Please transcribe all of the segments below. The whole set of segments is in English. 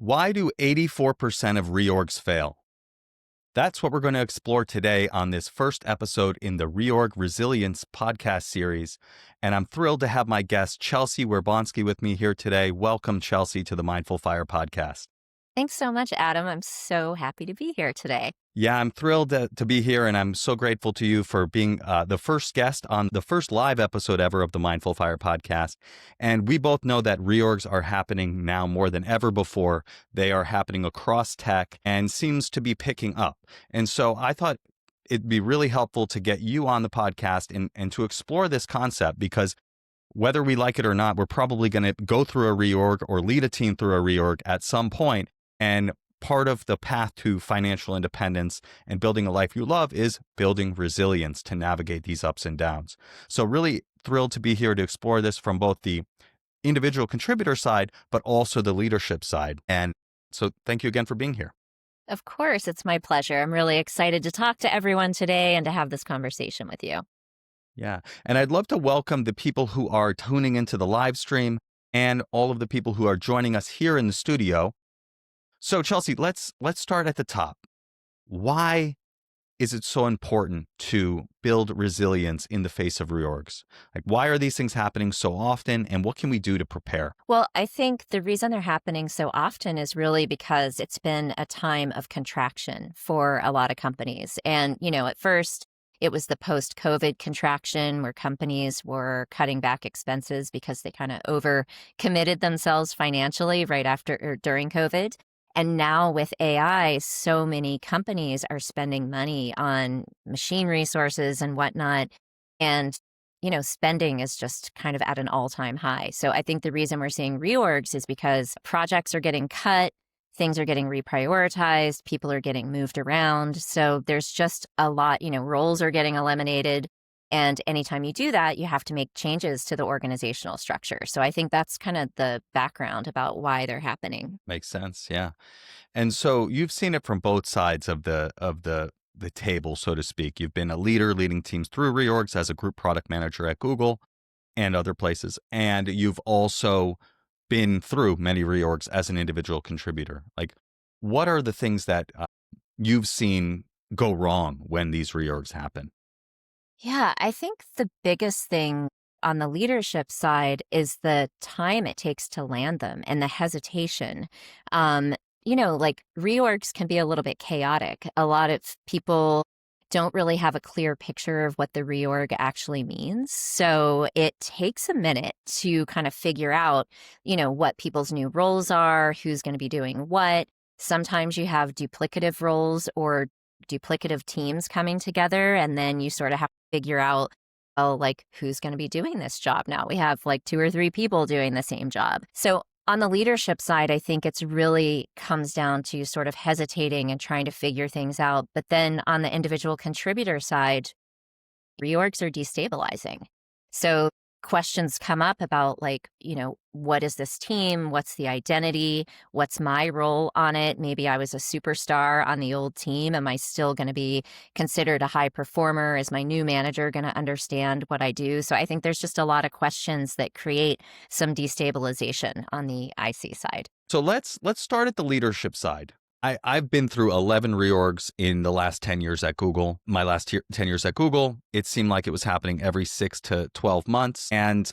Why do 84% of reorgs fail? That's what we're going to explore today on this first episode in the Reorg Resilience Podcast Series. And I'm thrilled to have my guest, Chealsea Wierbonski, with me here today. Welcome, Chealsea, to the Mindful Fire Podcast. Thanks so much, Adam. I'm so happy to be here today. Yeah, I'm thrilled to be here, and I'm so grateful to you for being the first guest on the first live episode ever of the Mindful Fire podcast. And we both know that reorgs are happening now more than ever before. They are happening across tech and seems to be picking up. And so I thought it'd be really helpful to get you on the podcast and to explore this concept, because whether we like it or not, we're probably going to go through a reorg or lead a team through a reorg at some point. And part of the path to financial independence and building a life you love is building resilience to navigate these ups and downs. So really thrilled to be here to explore this from both the individual contributor side, but also the leadership side. And so thank you again for being here. Of course, it's my pleasure. I'm really excited to talk to everyone today and to have this conversation with you. Yeah. And I'd love to welcome the people who are tuning into the live stream and all of the people who are joining us here in the studio. So Chealsea, let's start at the top. Why is it so important to build resilience in the face of reorgs? Like, why are these things happening so often, and what can we do to prepare? Well, I think the reason they're happening so often is really because it's been a time of contraction for a lot of companies. And, at first, it was the post-COVID contraction where companies were cutting back expenses because they kind of over-committed themselves financially right after or during COVID. And now with AI, so many companies are spending money on machine resources and whatnot. And, spending is just kind of at an all-time high. So I think the reason we're seeing reorgs is because projects are getting cut, things are getting reprioritized, people are getting moved around. So there's just a lot, roles are getting eliminated. And anytime you do that, you have to make changes to the organizational structure. So I think that's kind of the background about why they're happening. Makes sense, yeah. And so you've seen it from both sides of the table, so to speak. You've been a leader leading teams through reorgs as a group product manager at Google and other places. And you've also been through many reorgs as an individual contributor. Like, what are the things that you've seen go wrong when these reorgs happen? Yeah, I think the biggest thing on the leadership side is the time it takes to land them and the hesitation. Like reorgs can be a little bit chaotic. A lot of people don't really have a clear picture of what the reorg actually means. So it takes a minute to kind of figure out, what people's new roles are, who's going to be doing what. Sometimes you have duplicative roles or duplicative teams coming together, and then you sort of have to figure out, who's going to be doing this job now? We have 2 or 3 people doing the same job. So on the leadership side, I think it's really comes down to sort of hesitating and trying to figure things out. But then on the individual contributor side, reorgs are destabilizing. So questions come up about what is this team? What's the identity? What's my role on it? Maybe I was a superstar on the old team. Am I still going to be considered a high performer? Is my new manager going to understand what I do? So I think there's just a lot of questions that create some destabilization on the IC side. So let's start at the leadership side. I've been through 11 reorgs in the last 10 years at Google. My last 10 years at Google, it seemed like it was happening every 6 to 12 months. And,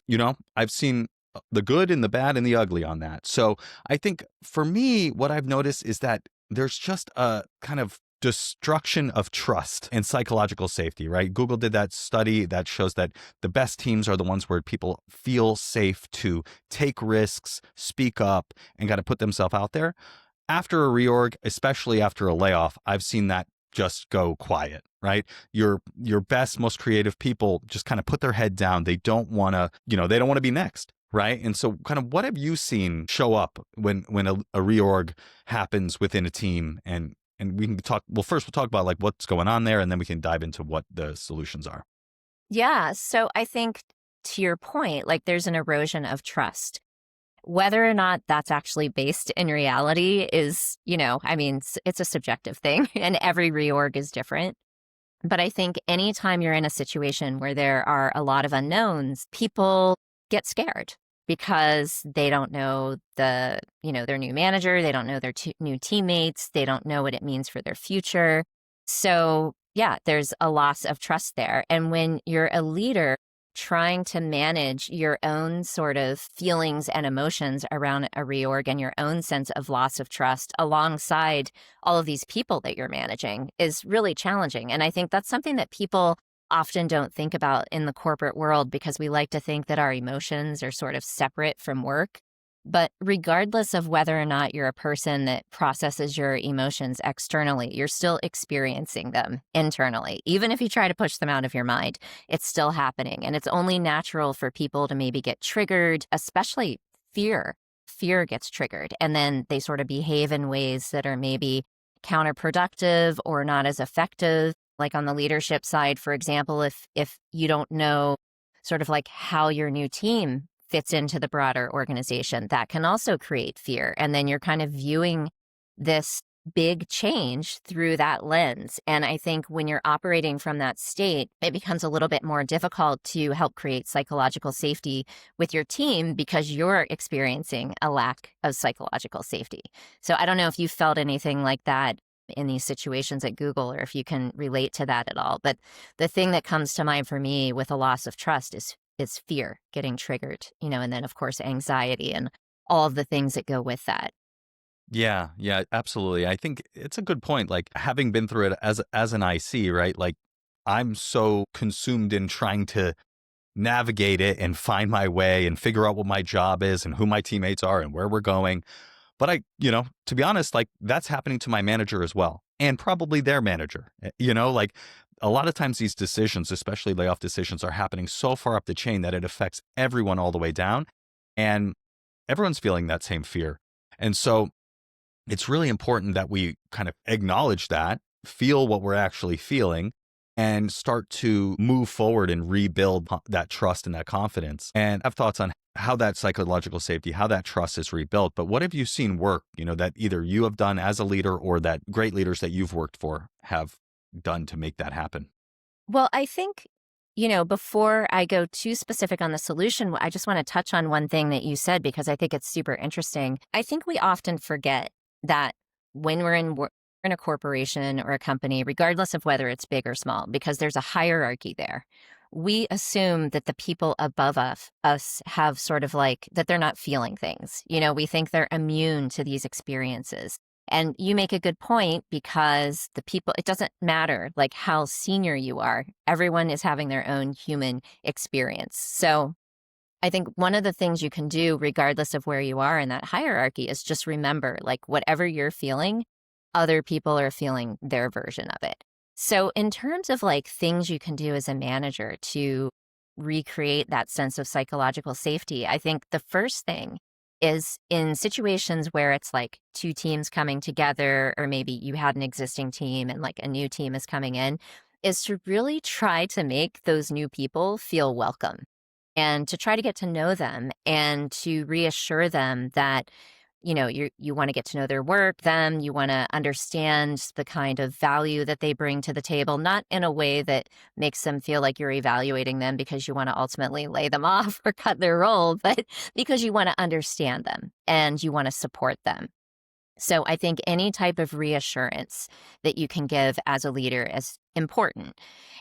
I've seen the good and the bad and the ugly on that. So I think for me, what I've noticed is that there's just a kind of destruction of trust and psychological safety, right? Google did that study that shows that the best teams are the ones where people feel safe to take risks, speak up, and kind of put themselves out there. After a reorg, especially after a layoff, I've seen that just go quiet, right? Your best, most creative people just kind of put their head down. They don't want to, they don't want to be next, right? And so kind of what have you seen show up when a reorg happens within a team? And we can talk, we'll talk about what's going on there, and then we can dive into what the solutions are. Yeah. So I think to your point, there's an erosion of trust. Whether or not that's actually based in reality is, it's a subjective thing and every reorg is different. But I think anytime you're in a situation where there are a lot of unknowns, people get scared. because they don't know their new manager, they don't know their new teammates, they don't know what it means for their future. So yeah, there's a loss of trust there. And when you're a leader trying to manage your own sort of feelings and emotions around a reorg and your own sense of loss of trust alongside all of these people that you're managing is really challenging. And I think that's something that people often don't think about in the corporate world because we like to think that our emotions are sort of separate from work. But regardless of whether or not you're a person that processes your emotions externally, you're still experiencing them internally. Even if you try to push them out of your mind, it's still happening. And it's only natural for people to maybe get triggered, especially fear. Fear gets triggered, and then they sort of behave in ways that are maybe counterproductive or not as effective. Like on the leadership side, for example, if you don't know sort of like how your new team fits into the broader organization, that can also create fear. And then you're kind of viewing this big change through that lens. And I think when you're operating from that state, it becomes a little bit more difficult to help create psychological safety with your team because you're experiencing a lack of psychological safety. So I don't know if you felt anything like that in these situations at Google, or if you can relate to that at all. But the thing that comes to mind for me with a loss of trust is fear getting triggered, and then of course anxiety and all of the things that go with that. Yeah, absolutely. I think it's a good point. Like having been through it as an IC, right? Like I'm so consumed in trying to navigate it and find my way and figure out what my job is and who my teammates are and where we're going. But to be honest, like that's happening to my manager as well, and probably their manager. Like a lot of times these decisions, especially layoff decisions, are happening so far up the chain that it affects everyone all the way down, and everyone's feeling that same fear. And so it's really important that we kind of acknowledge that, feel what we're actually feeling, and start to move forward and rebuild that trust and that confidence. And I have thoughts on how that psychological safety, how that trust is rebuilt. But what have you seen work, that either you have done as a leader or that great leaders that you've worked for have done to make that happen? Well, I think, before I go too specific on the solution, I just want to touch on one thing that you said because I think it's super interesting. I think we often forget that when we're in a corporation or a company, regardless of whether it's big or small, because there's a hierarchy there, we assume that the people above us have sort of like that they're not feeling things. We think they're immune to these experiences. And you make a good point because the people, it doesn't matter like how senior you are. Everyone is having their own human experience. So I think one of the things you can do, regardless of where you are in that hierarchy, is just remember, like, whatever you're feeling, other people are feeling their version of it. So in terms of like things you can do as a manager to recreate that sense of psychological safety, I think the first thing is in situations where it's like two teams coming together, or maybe you had an existing team and like a new team is coming in, is to really try to make those new people feel welcome and to try to get to know them and to reassure them that you want to get to know their work, you want to understand the kind of value that they bring to the table, not in a way that makes them feel like you're evaluating them because you want to ultimately lay them off or cut their role, but because you want to understand them and you want to support them. So I think any type of reassurance that you can give as a leader is important.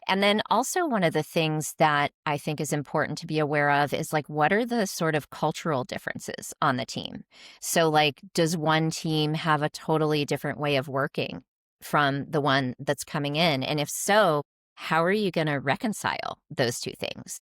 And then also one of the things that I think is important to be aware of is like, what are the sort of cultural differences on the team? So like, does one team have a totally different way of working from the one that's coming in? And if so, how are you going to reconcile those two things?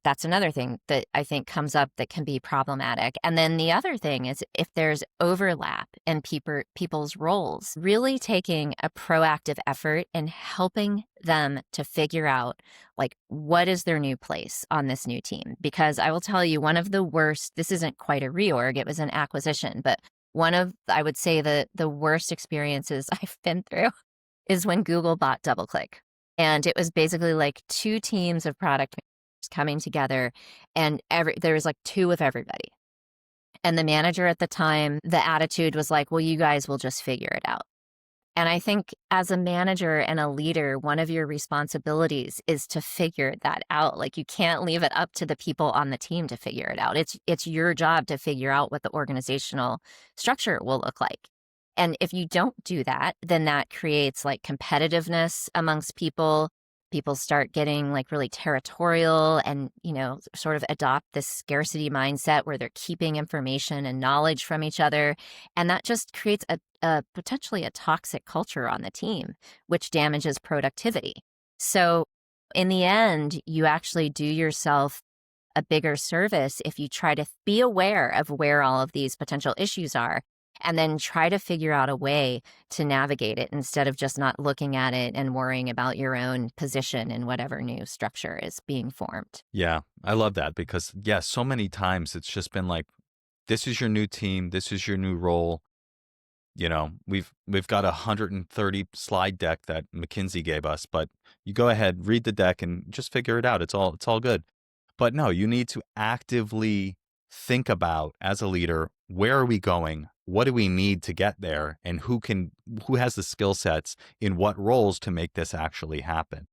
That's another thing that I think comes up that can be problematic. And then the other thing is if there's overlap in people's roles, really taking a proactive effort in helping them to figure out like what is their new place on this new team. Because I will tell you, one of the worst, this isn't quite a reorg, it was an acquisition, but one of, I would say the worst experiences I've been through is when Google bought DoubleClick. And it was basically like two teams of product managers coming together, and there was like two of everybody. And the manager at the time, the attitude was like, well, you guys will just figure it out. And I think as a manager and a leader, one of your responsibilities is to figure that out. Like, you can't leave it up to the people on the team to figure it out. It's your job to figure out what the organizational structure will look like. And if you don't do that, then that creates like competitiveness amongst people. People start getting like really territorial and, sort of adopt this scarcity mindset where they're keeping information and knowledge from each other. And that just creates a potentially a toxic culture on the team, which damages productivity. So in the end, you actually do yourself a bigger service if you try to be aware of where all of these potential issues are and then try to figure out a way to navigate it instead of just not looking at it and worrying about your own position in whatever new structure is being formed. Yeah, I love that because, yeah, so many times it's just been like, this is your new team, this is your new role. We've got a 130 slide deck that McKinsey gave us, but you go ahead, read the deck and just figure it out. It's all good. But no, you need to actively think about, as a leader, where are we going? What do we need to get there? And who has the skill sets in what roles to make this actually happen?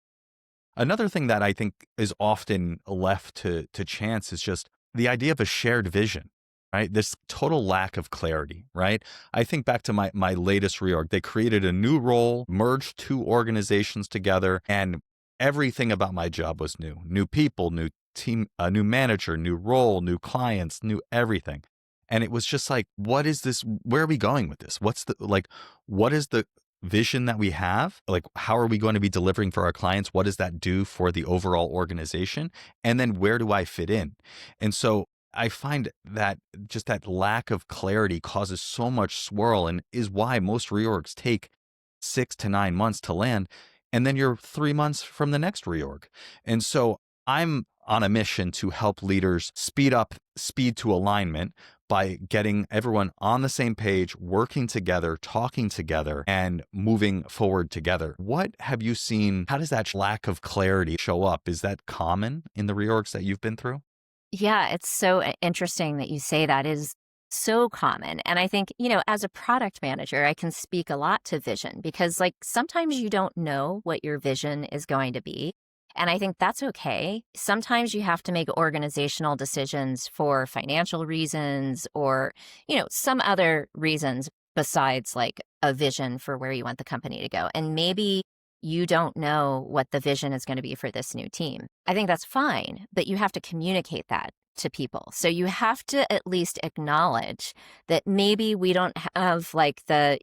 Another thing that I think is often left to chance is just the idea of a shared vision, right? This total lack of clarity, right? I think back to my latest reorg. They created a new role, merged two organizations together, and everything about my job was new. New people, new team, a new manager, new role, new clients, new everything. And it was just like, what is this? Where are we going with this? What is the vision that we have? Like, how are we going to be delivering for our clients? What does that do for the overall organization? And then where do I fit in? And so I find that just that lack of clarity causes so much swirl and is why most reorgs take 6 to 9 months to land. And then you're 3 months from the next reorg. And so I'm on a mission to help leaders speed to alignment by getting everyone on the same page, working together, talking together, and moving forward together. What have you seen? How does that lack of clarity show up? Is that common in the reorgs that you've been through? Yeah, it's so interesting that you say that. Is so common. And I think, as a product manager, I can speak a lot to vision because like sometimes you don't know what your vision is going to be. And I think that's okay. Sometimes you have to make organizational decisions for financial reasons or, some other reasons besides like a vision for where you want the company to go. And maybe you don't know what the vision is going to be for this new team. I think that's fine, but you have to communicate that to people. So you have to at least acknowledge that maybe we don't have like the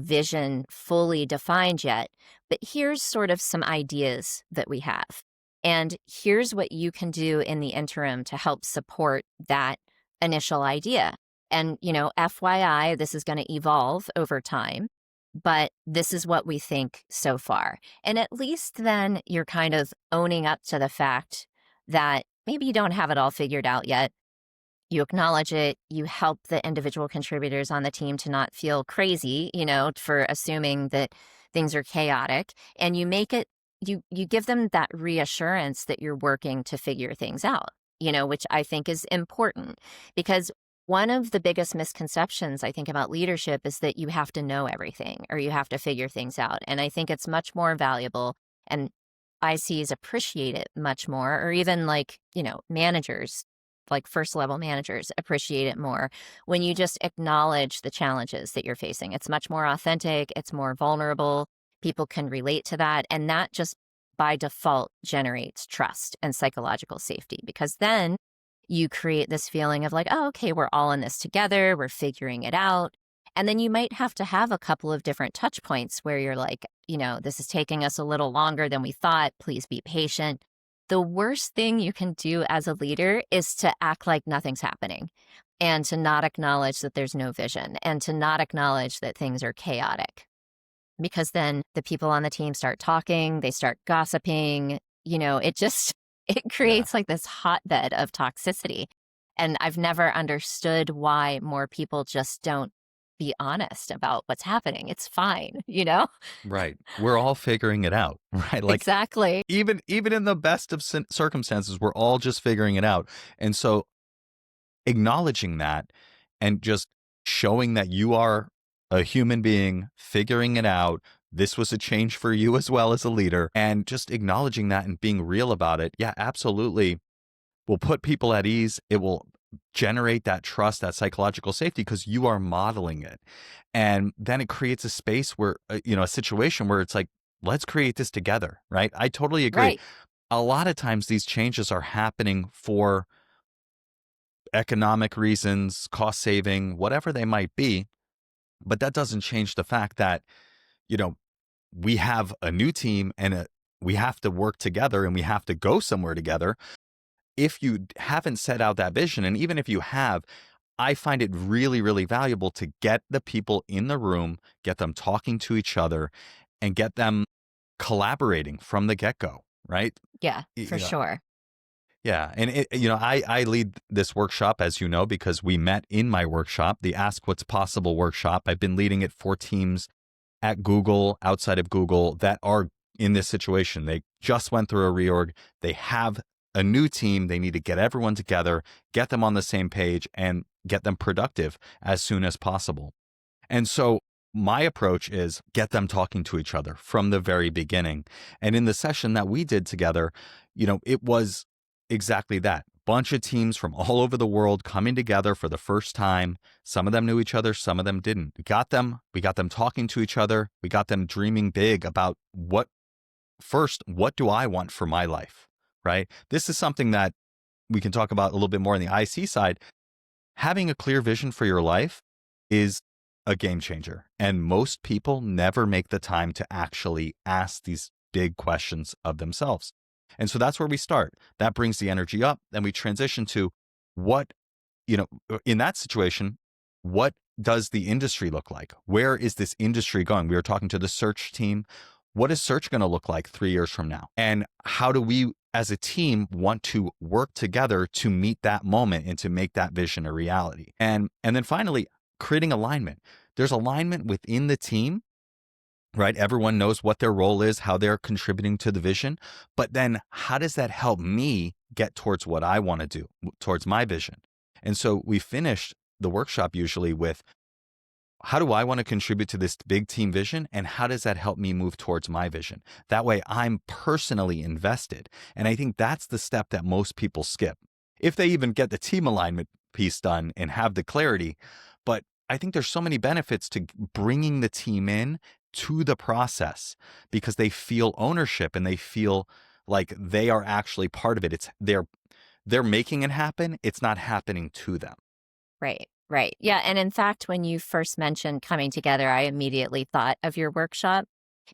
vision fully defined yet, but here's sort of some ideas that we have. And here's what you can do in the interim to help support that initial idea. And, FYI, this is going to evolve over time, but this is what we think so far. And at least then you're kind of owning up to the fact that maybe you don't have it all figured out yet. You acknowledge it, you help the individual contributors on the team to not feel crazy, for assuming that things are chaotic, and you make it, you give them that reassurance that you're working to figure things out, which I think is important because one of the biggest misconceptions I think about leadership is that you have to know everything or you have to figure things out. And I think it's much more valuable, and ICs appreciate it much more, or even like, managers, like first level managers appreciate it more when you just acknowledge the challenges that you're facing. It's much more authentic. It's more vulnerable. People can relate to that. And that just by default generates trust and psychological safety, because then you create this feeling of like, oh, okay, we're all in this together. We're figuring it out. And then you might have to have a couple of different touch points where you're like, this is taking us a little longer than we thought. Please be patient. The worst thing you can do as a leader is to act like nothing's happening and to not acknowledge that there's no vision and to not acknowledge that things are chaotic. Because then the people on the team start talking, they start gossiping, it creates like this hotbed of toxicity. And I've never understood why more people just don't be honest about what's happening. It's fine, Right. We're all figuring it out, right? Like exactly. even in the best of circumstances, we're all just figuring it out. And so acknowledging that and just showing that you are a human being figuring it out. This was a change for you as well as a leader, and just acknowledging that and being real about it. Yeah, absolutely. Will put people at ease. It will generate that trust, that psychological safety, because you are modeling it. And then it creates a space where, a situation where it's like, let's create this together, right? I totally agree. Right. A lot of times these changes are happening for economic reasons, cost saving, whatever they might be. But that doesn't change the fact that, we have a new team and we have to work together and we have to go somewhere together. If you haven't set out that vision, and even if you have, I find it really, really valuable to get the people in the room, get them talking to each other, and get them collaborating from the get-go, right? Yeah, for sure. Yeah. And, I lead this workshop, as you know, because we met in my workshop, the Ask What's Possible workshop. I've been leading it for teams at Google, outside of Google, that are in this situation. They just went through a reorg. They have a new team. They need to get everyone together, get them on the same page, and get them productive as soon as possible. And so my approach is get them talking to each other from the very beginning. And in the session that we did together, it was exactly that. Bunch of teams from all over the world coming together for the first time. Some of them knew each other, some of them didn't. We got them talking to each other. We got them dreaming big about what do I want for my life, right? This is something that we can talk about a little bit more on the IC side. Having a clear vision for your life is a game changer. And most people never make the time to actually ask these big questions of themselves. And so that's where we start. That brings the energy up. Then we transition to what, in that situation, what does the industry look like? Where is this industry going? We were talking to the search team. What is search going to look like 3 years from now? And how do we as a team want to work together to meet that moment and to make that vision a reality? And then finally, creating alignment. There's alignment within the team, right? Everyone knows what their role is, how they're contributing to the vision. But then how does that help me get towards what I want to do, towards my vision? And so we finished the workshop usually with, how do I want to contribute to this big team vision? And how does that help me move towards my vision? That way I'm personally invested. And I think that's the step that most people skip, if they even get the team alignment piece done and have the clarity. But I think there's so many benefits to bringing the team in to the process, because they feel ownership and they feel like they are actually part of it. They're making it happen. It's not happening to them. Right. Right. Yeah. And in fact, when you first mentioned coming together, I immediately thought of your workshop,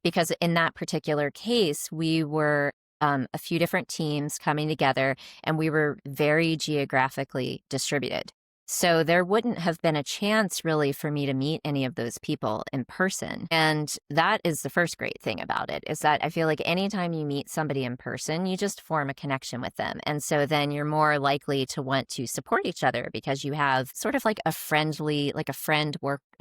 because in that particular case, we were a few different teams coming together, and we were very geographically distributed. So there wouldn't have been a chance really for me to meet any of those people in person. And that is the first great thing about it, is that I feel like anytime you meet somebody in person, you just form a connection with them. And so then you're more likely to want to support each other, because you have sort of like a friendly, like a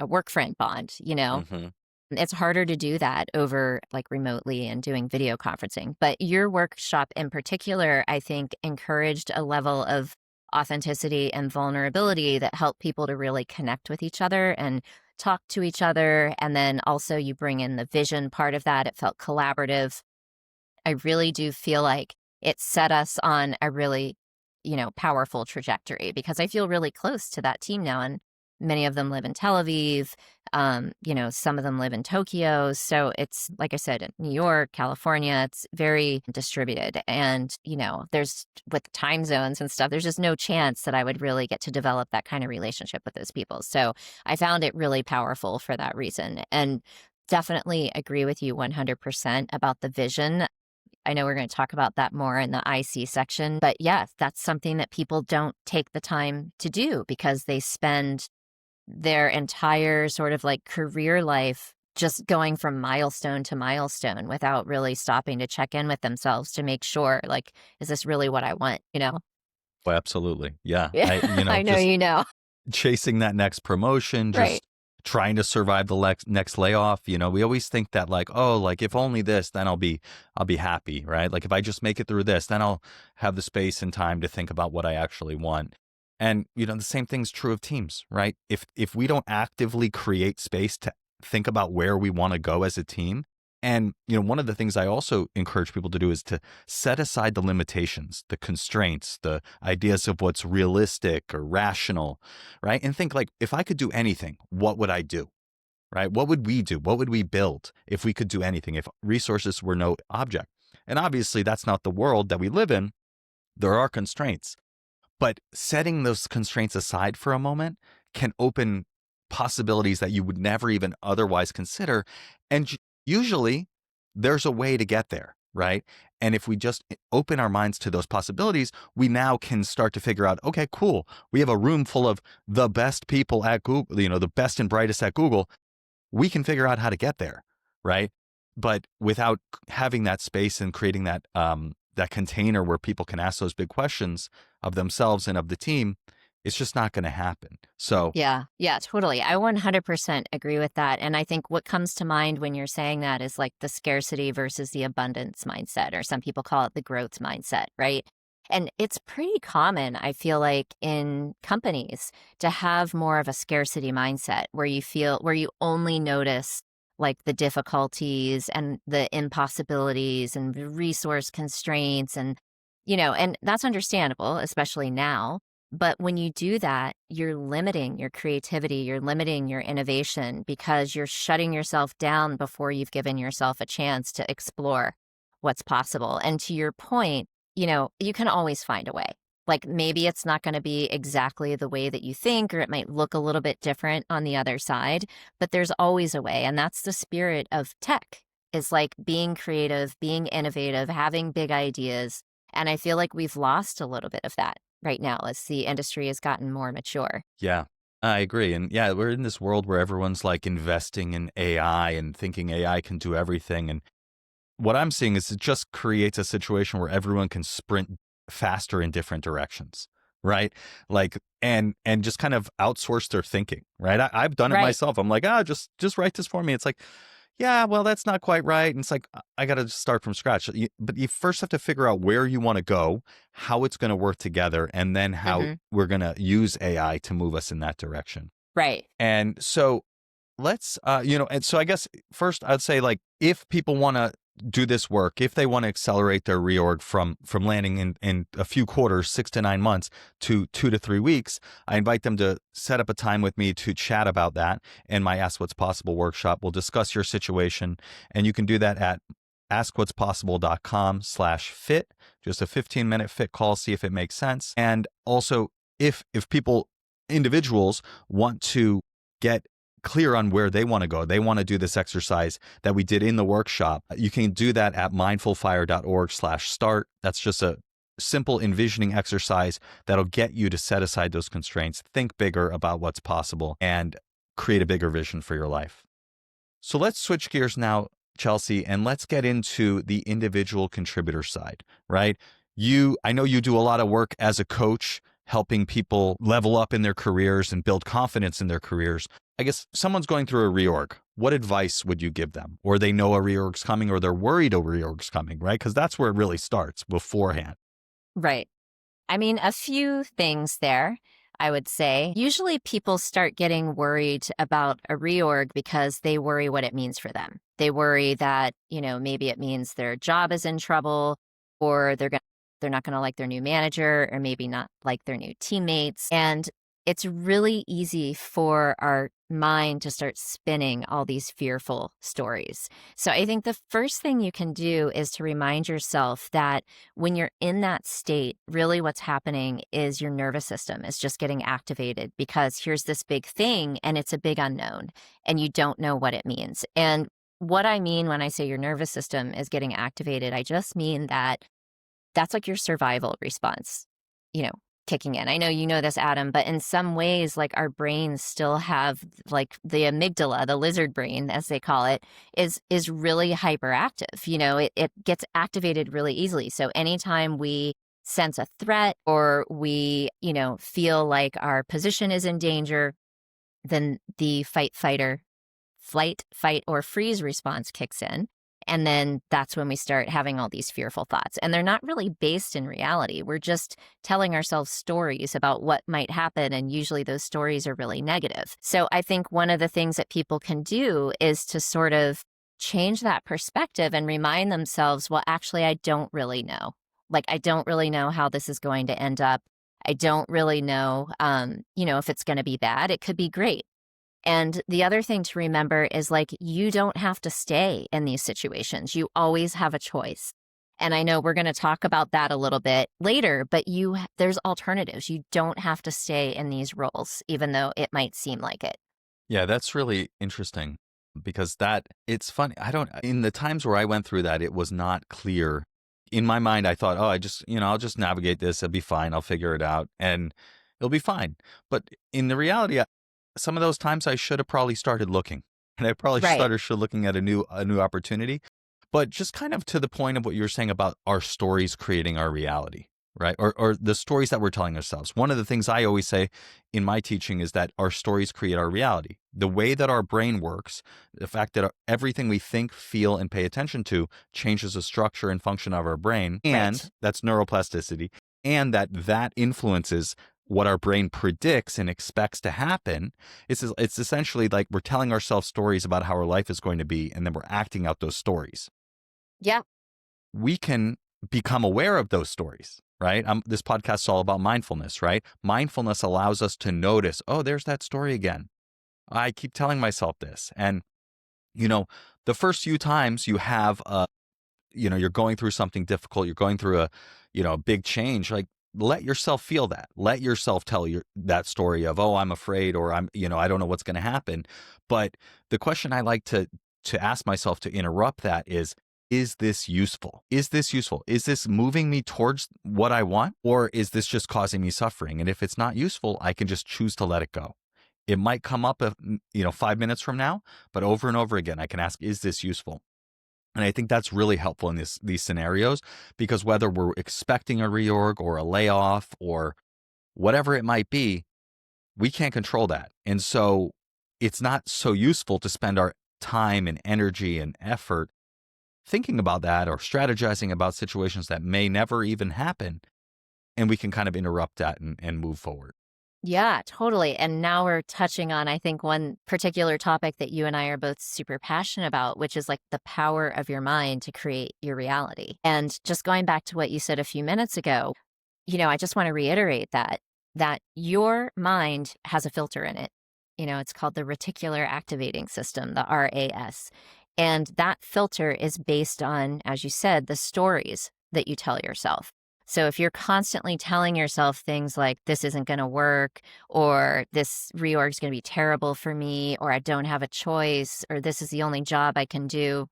work friend bond, Mm-hmm. It's harder to do that over like remotely and doing video conferencing. But your workshop in particular, I think, encouraged a level of authenticity and vulnerability that help people to really connect with each other and talk to each other. And then also you bring in the vision part of that. It felt collaborative. I really do feel like it set us on a really, powerful trajectory, because I feel really close to that team now. And many of them live in Tel Aviv. Some of them live in Tokyo. So it's, like I said, in New York, California, it's very distributed. And, there's, with time zones and stuff, there's just no chance that I would really get to develop that kind of relationship with those people. So I found it really powerful for that reason. And definitely agree with you 100% about the vision. I know we're going to talk about that more in the IC section, but yes, that's something that people don't take the time to do, because they spend their entire sort of like career life just going from milestone to milestone without really stopping to check in with themselves to make sure, like, is this really what I want? Well, absolutely. Yeah. Yeah. I know, just chasing that next promotion, just right. trying to survive the next layoff. We always think that if only this, then I'll be happy, right? Like if I just make it through this, then I'll have the space and time to think about what I actually want. And, the same thing's true of teams, right? If we don't actively create space to think about where we want to go as a team, and, one of the things I also encourage people to do is to set aside the limitations, the constraints, the ideas of what's realistic or rational, right? And think like, if I could do anything, what would I do? Right? What would we do? What would we build if we could do anything, if resources were no object? And obviously, that's not the world that we live in. There are constraints. But setting those constraints aside for a moment can open possibilities that you would never even otherwise consider. And usually, there's a way to get there, right? And if we just open our minds to those possibilities, we now can start to figure out, okay, cool. We have a room full of the best people at Google, the best and brightest at Google. We can figure out how to get there, right? But without having that space and creating that that container where people can ask those big questions of themselves and of the team, it's just not going to happen. So yeah, totally. I 100% agree with that. And I think what comes to mind when you're saying that is like the scarcity versus the abundance mindset, or some people call it the growth mindset, right? And it's pretty common, I feel like, in companies to have more of a scarcity mindset where you only notice like the difficulties and the impossibilities and the resource constraints and that's understandable, especially now. But when you do that, you're limiting your creativity, you're limiting your innovation because you're shutting yourself down before you've given yourself a chance to explore what's possible. And to your point, you can always find a way. Like maybe it's not going to be exactly the way that you think, or it might look a little bit different on the other side, but there's always a way. And that's the spirit of tech, is like being creative, being innovative, having big ideas. And I feel like we've lost a little bit of that right now as the industry has gotten more mature. yeah, I agree. And yeah, we're in this world where everyone's like investing in AI and thinking AI can do everything. And what I'm seeing is it just creates a situation where everyone can sprint faster in different directions, right? Like, and just kind of outsource their thinking, right? I've done it Right. myself. I'm like, just write this for me. It's like, yeah, well, that's not quite right. And it's like, I got to start from scratch. But you first have to figure out where you want to go, how it's going to work together, and then how we're going to use AI to move us in that direction. Right. And so let's, and so I guess first I'd say, like, if people want to do this work, if they want to accelerate their reorg from landing in a few quarters, 6 to 9 months, to 2 to 3 weeks, I invite them to set up a time with me to chat about that. In my Ask What's Possible workshop, we'll discuss your situation, and you can do that at askwhatspossible.com/fit, just a 15-minute fit call, see if it makes sense. And also, if individuals want to get clear on where they want to go, they want to do this exercise that we did in the workshop, you can do that at mindfulfire.org/start. That's just a simple envisioning exercise that'll get you to set aside those constraints, think bigger about what's possible, and create a bigger vision for your life. So let's switch gears now, Chealsea, and let's get into the individual contributor side, right? I know you do a lot of work as a coach, helping people level up in their careers and build confidence in their careers. I guess someone's going through a reorg. What advice would you give them? Or they know a reorg's coming, or they're worried a reorg's coming, right? Because that's where it really starts beforehand. Right. I mean, a few things there, I would say. Usually people start getting worried about a reorg because they worry what it means for them. They worry that, maybe it means their job is in trouble, or they're not going to like their new manager, or maybe not like their new teammates. And it's really easy for our mind to start spinning all these fearful stories. So I think the first thing you can do is to remind yourself that when you're in that state, really what's happening is your nervous system is just getting activated, because here's this big thing and it's a big unknown and you don't know what it means. And what I mean when I say your nervous system is getting activated, I just mean that that's like your survival response, kicking in. I know you know this, Adam, but in some ways, like our brains still have like the amygdala, the lizard brain, as they call it, is really hyperactive. It gets activated really easily. So anytime we sense a threat, or we, feel like our position is in danger, then the flight, fight, or freeze response kicks in. And then that's when we start having all these fearful thoughts. And they're not really based in reality. We're just telling ourselves stories about what might happen. And usually those stories are really negative. So I think one of the things that people can do is to sort of change that perspective and remind themselves, well, actually, I don't really know. Like, I don't really know how this is going to end up. I don't really know, if it's going to be bad. It could be great. And the other thing to remember is like, you don't have to stay in these situations. You always have a choice. And I know we're going to talk about that a little bit later, but there's alternatives. You don't have to stay in these roles, even though it might seem like it. Yeah, that's really interesting because it's funny. In the times where I went through that, it was not clear. In my mind, I thought, I'll just navigate this. It'll be fine. I'll figure it out and it'll be fine. But in the reality, some of those times I should have probably started looking, and I probably Right. should looking at a new opportunity. But just kind of to the point of what you're saying about our stories creating our reality, right? Or the stories that we're telling ourselves. One of the things I always say in my teaching is that our stories create our reality. The way that our brain works, the fact that everything we think, feel, and pay attention to changes the structure and function of our brain, and Right. that's neuroplasticity, and that influences what our brain predicts and expects to happen. It's essentially like we're telling ourselves stories about how our life is going to be, and then we're acting out those stories. Yeah. We can become aware of those stories, right? This podcast is all about mindfulness, right? Mindfulness allows us to notice, oh, there's that story again. I keep telling myself this. And, the first few times you have, you're going through something difficult, you're going through a big change, like let yourself feel that. Let yourself tell that story of, oh, I'm afraid, or I don't know what's going to happen. But the question I like to ask myself to interrupt that is this useful? Is this useful? Is this moving me towards what I want? Or is this just causing me suffering? And if it's not useful, I can just choose to let it go. It might come up, 5 minutes from now, but over and over again, I can ask, is this useful? And I think that's really helpful in these scenarios, because whether we're expecting a reorg or a layoff or whatever it might be, we can't control that. And so it's not so useful to spend our time and energy and effort thinking about that or strategizing about situations that may never even happen. And we can kind of interrupt that and move forward. Yeah, totally. And now we're touching on, I think, one particular topic that you and I are both super passionate about, which is like the power of your mind to create your reality. And just going back to what you said a few minutes ago, I just want to reiterate that your mind has a filter in it. It's called the reticular activating system, the RAS. And that filter is based on, as you said, the stories that you tell yourself. So if you're constantly telling yourself things like, this isn't going to work, or this reorg is going to be terrible for me, or I don't have a choice, or this is the only job I can do,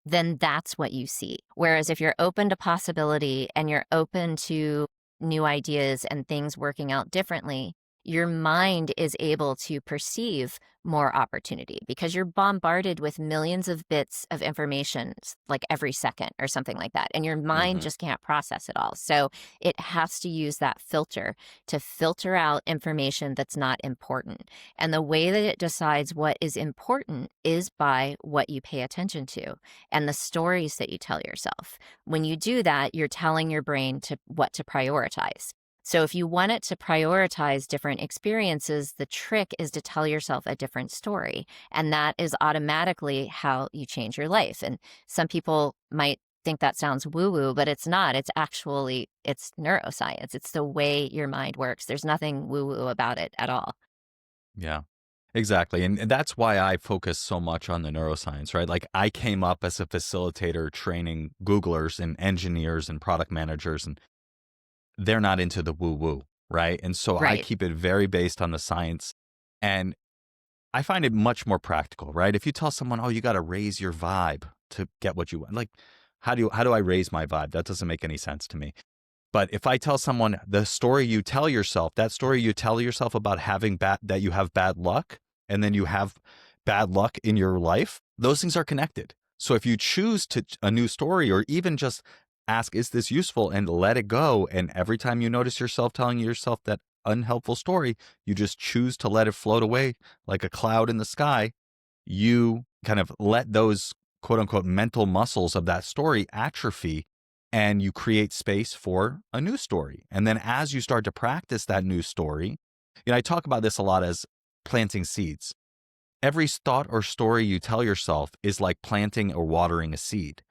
then that's what you see. Whereas if you're open to possibility and you're open to new ideas and things working out differently, your mind is able to perceive more opportunity because you're bombarded with millions of bits of information like every second or something like that. And your mind just can't process it all. So it has to use that filter to filter out information that's not important. And the way that it decides what is important is by what you pay attention to and the stories that you tell yourself. When you do that, you're telling your brain what to prioritize. So if you want it to prioritize different experiences, the trick is to tell yourself a different story. And that is automatically how you change your life. And some people might think that sounds woo-woo, but it's not. It's neuroscience. It's the way your mind works. There's nothing woo-woo about it at all. Yeah, exactly. And that's why I focus so much on the neuroscience, right? Like I came up as a facilitator training Googlers and engineers and product managers, and they're not into the woo-woo, right? And so I Right. keep it very based on the science. And I find it much more practical, right? If you tell someone, oh, you got to raise your vibe to get what you want, like, how do I raise my vibe? That doesn't make any sense to me. But if I tell someone the story you tell yourself, that story you tell yourself about that you have bad luck, and then you have bad luck in your life, those things are connected. So if you choose a new story, or even just ask, is this useful, and let it go, and every time you notice yourself telling yourself that unhelpful story, you just choose to let it float away like a cloud in the sky, you kind of let those quote unquote mental muscles of that story atrophy, and you create space for a new story. And then as you start to practice that new story, I talk about this a lot as planting seeds. Every thought or story you tell yourself is like planting or watering a seed.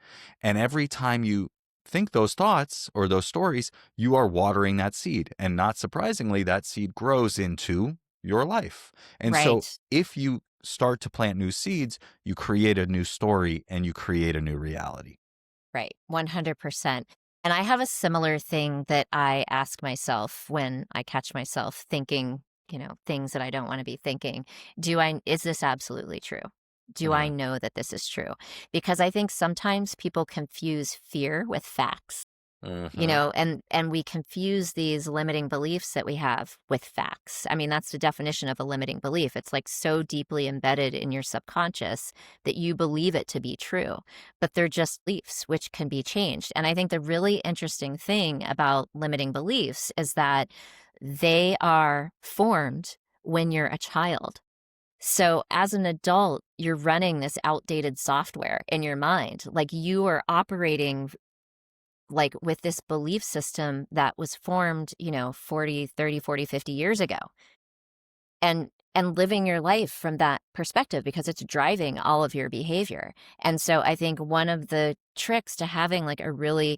And every time you think those thoughts or those stories, you are watering that seed. And not surprisingly, that seed grows into your life. And so Right. if you start to plant new seeds, you create a new story and you create a new reality. Right. 100%. And I have a similar thing that I ask myself when I catch myself thinking, things that I don't want to be thinking. Is this absolutely true? Do I Mhm. know that this is true? Because I think sometimes people confuse fear with facts. Mhm. And we confuse these limiting beliefs that we have with facts. I mean, that's the definition of a limiting belief. It's like so deeply embedded in your subconscious that you believe it to be true, but they're just beliefs which can be changed. And I think the really interesting thing about limiting beliefs is that they are formed when you're a child. So as an adult, you're running this outdated software in your mind. Like you are operating like with this belief system that was formed, 40, 30, 40, 50 years ago. And living your life from that perspective because it's driving all of your behavior. And so I think one of the tricks to having like a really,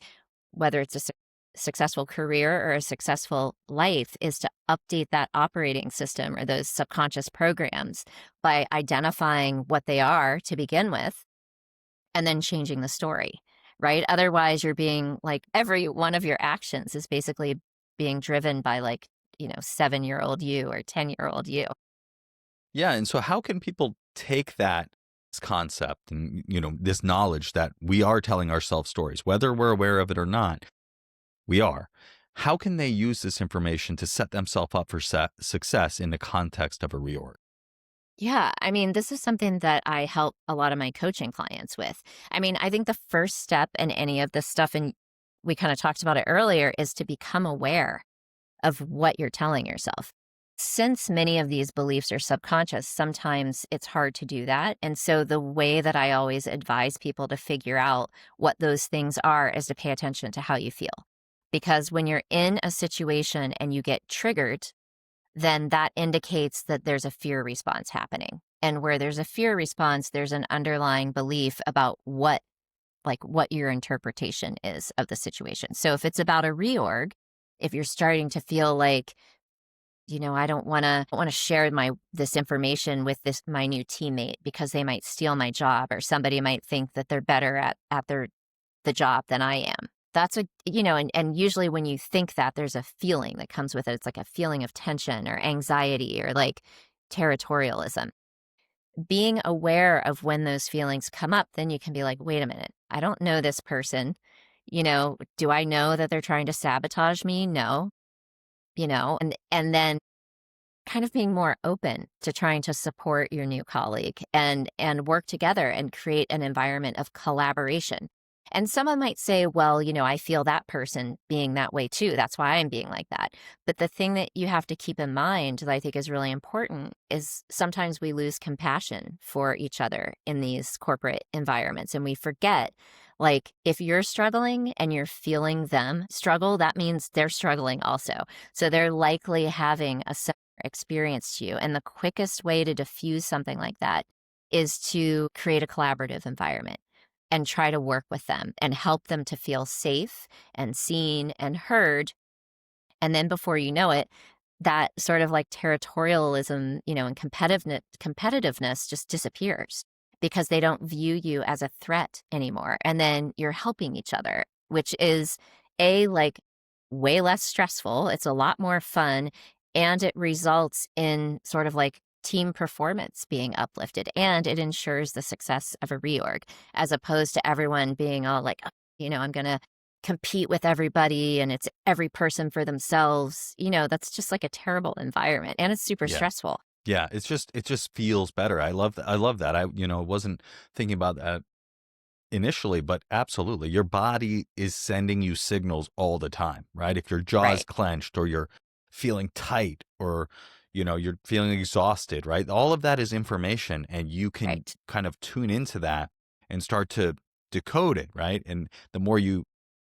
whether it's a successful career or a successful life, is to update that operating system or those subconscious programs by identifying what they are to begin with and then changing the story, right? Otherwise, you're being like every one of your actions is basically being driven by like, 7-year-old you or 10-year-old you. Yeah. And so how can people take that concept and, this knowledge that we are telling ourselves stories, whether we're aware of it or not, we are. How can they use this information to set themselves up for success in the context of a reorg? Yeah. I mean, this is something that I help a lot of my coaching clients with. I mean, I think the first step in any of this stuff, and we kind of talked about it earlier, is to become aware of what you're telling yourself. Since many of these beliefs are subconscious, sometimes it's hard to do that. And so the way that I always advise people to figure out what those things are is to pay attention to how you feel. Because when you're in a situation and you get triggered, then that indicates that there's a fear response happening. And where there's a fear response, there's an underlying belief about what your interpretation is of the situation. So if it's about a reorg, if you're starting to feel like, I don't want to share this information with my new teammate because they might steal my job or somebody might think that they're better at the job than I am. That's and usually when you think that, there's a feeling that comes with it. It's like a feeling of tension or anxiety or like territorialism. Being aware of when those feelings come up, then you can be like, wait a minute, I don't know this person. Do I know that they're trying to sabotage me? No. And then kind of being more open to trying to support your new colleague and work together and create an environment of collaboration. And someone might say, well, I feel that person being that way too. That's why I'm being like that. But the thing that you have to keep in mind that I think is really important is sometimes we lose compassion for each other in these corporate environments. And we forget, like, if you're struggling and you're feeling them struggle, that means they're struggling also. So they're likely having a similar experience to you. And the quickest way to diffuse something like that is to create a collaborative environment and try to work with them and help them to feel safe and seen and heard. And then before you know it, that sort of like territorialism, and competitiveness just disappears because they don't view you as a threat anymore. And then you're helping each other, which is like way less stressful. It's a lot more fun. And it results in sort of like team performance being uplifted, and it ensures the success of a reorg, as opposed to everyone being all like, I'm going to compete with everybody and it's every person for themselves. That's just like a terrible environment and it's super Yeah. stressful. Yeah. It just feels better. I love that. I love that. I, wasn't thinking about that initially, but absolutely. Your body is sending you signals all the time, right? If your jaw is Right. clenched or you're feeling tight or, you're feeling exhausted, right? All of that is information and you can Right. kind of tune into that and start to decode it, right? And the more you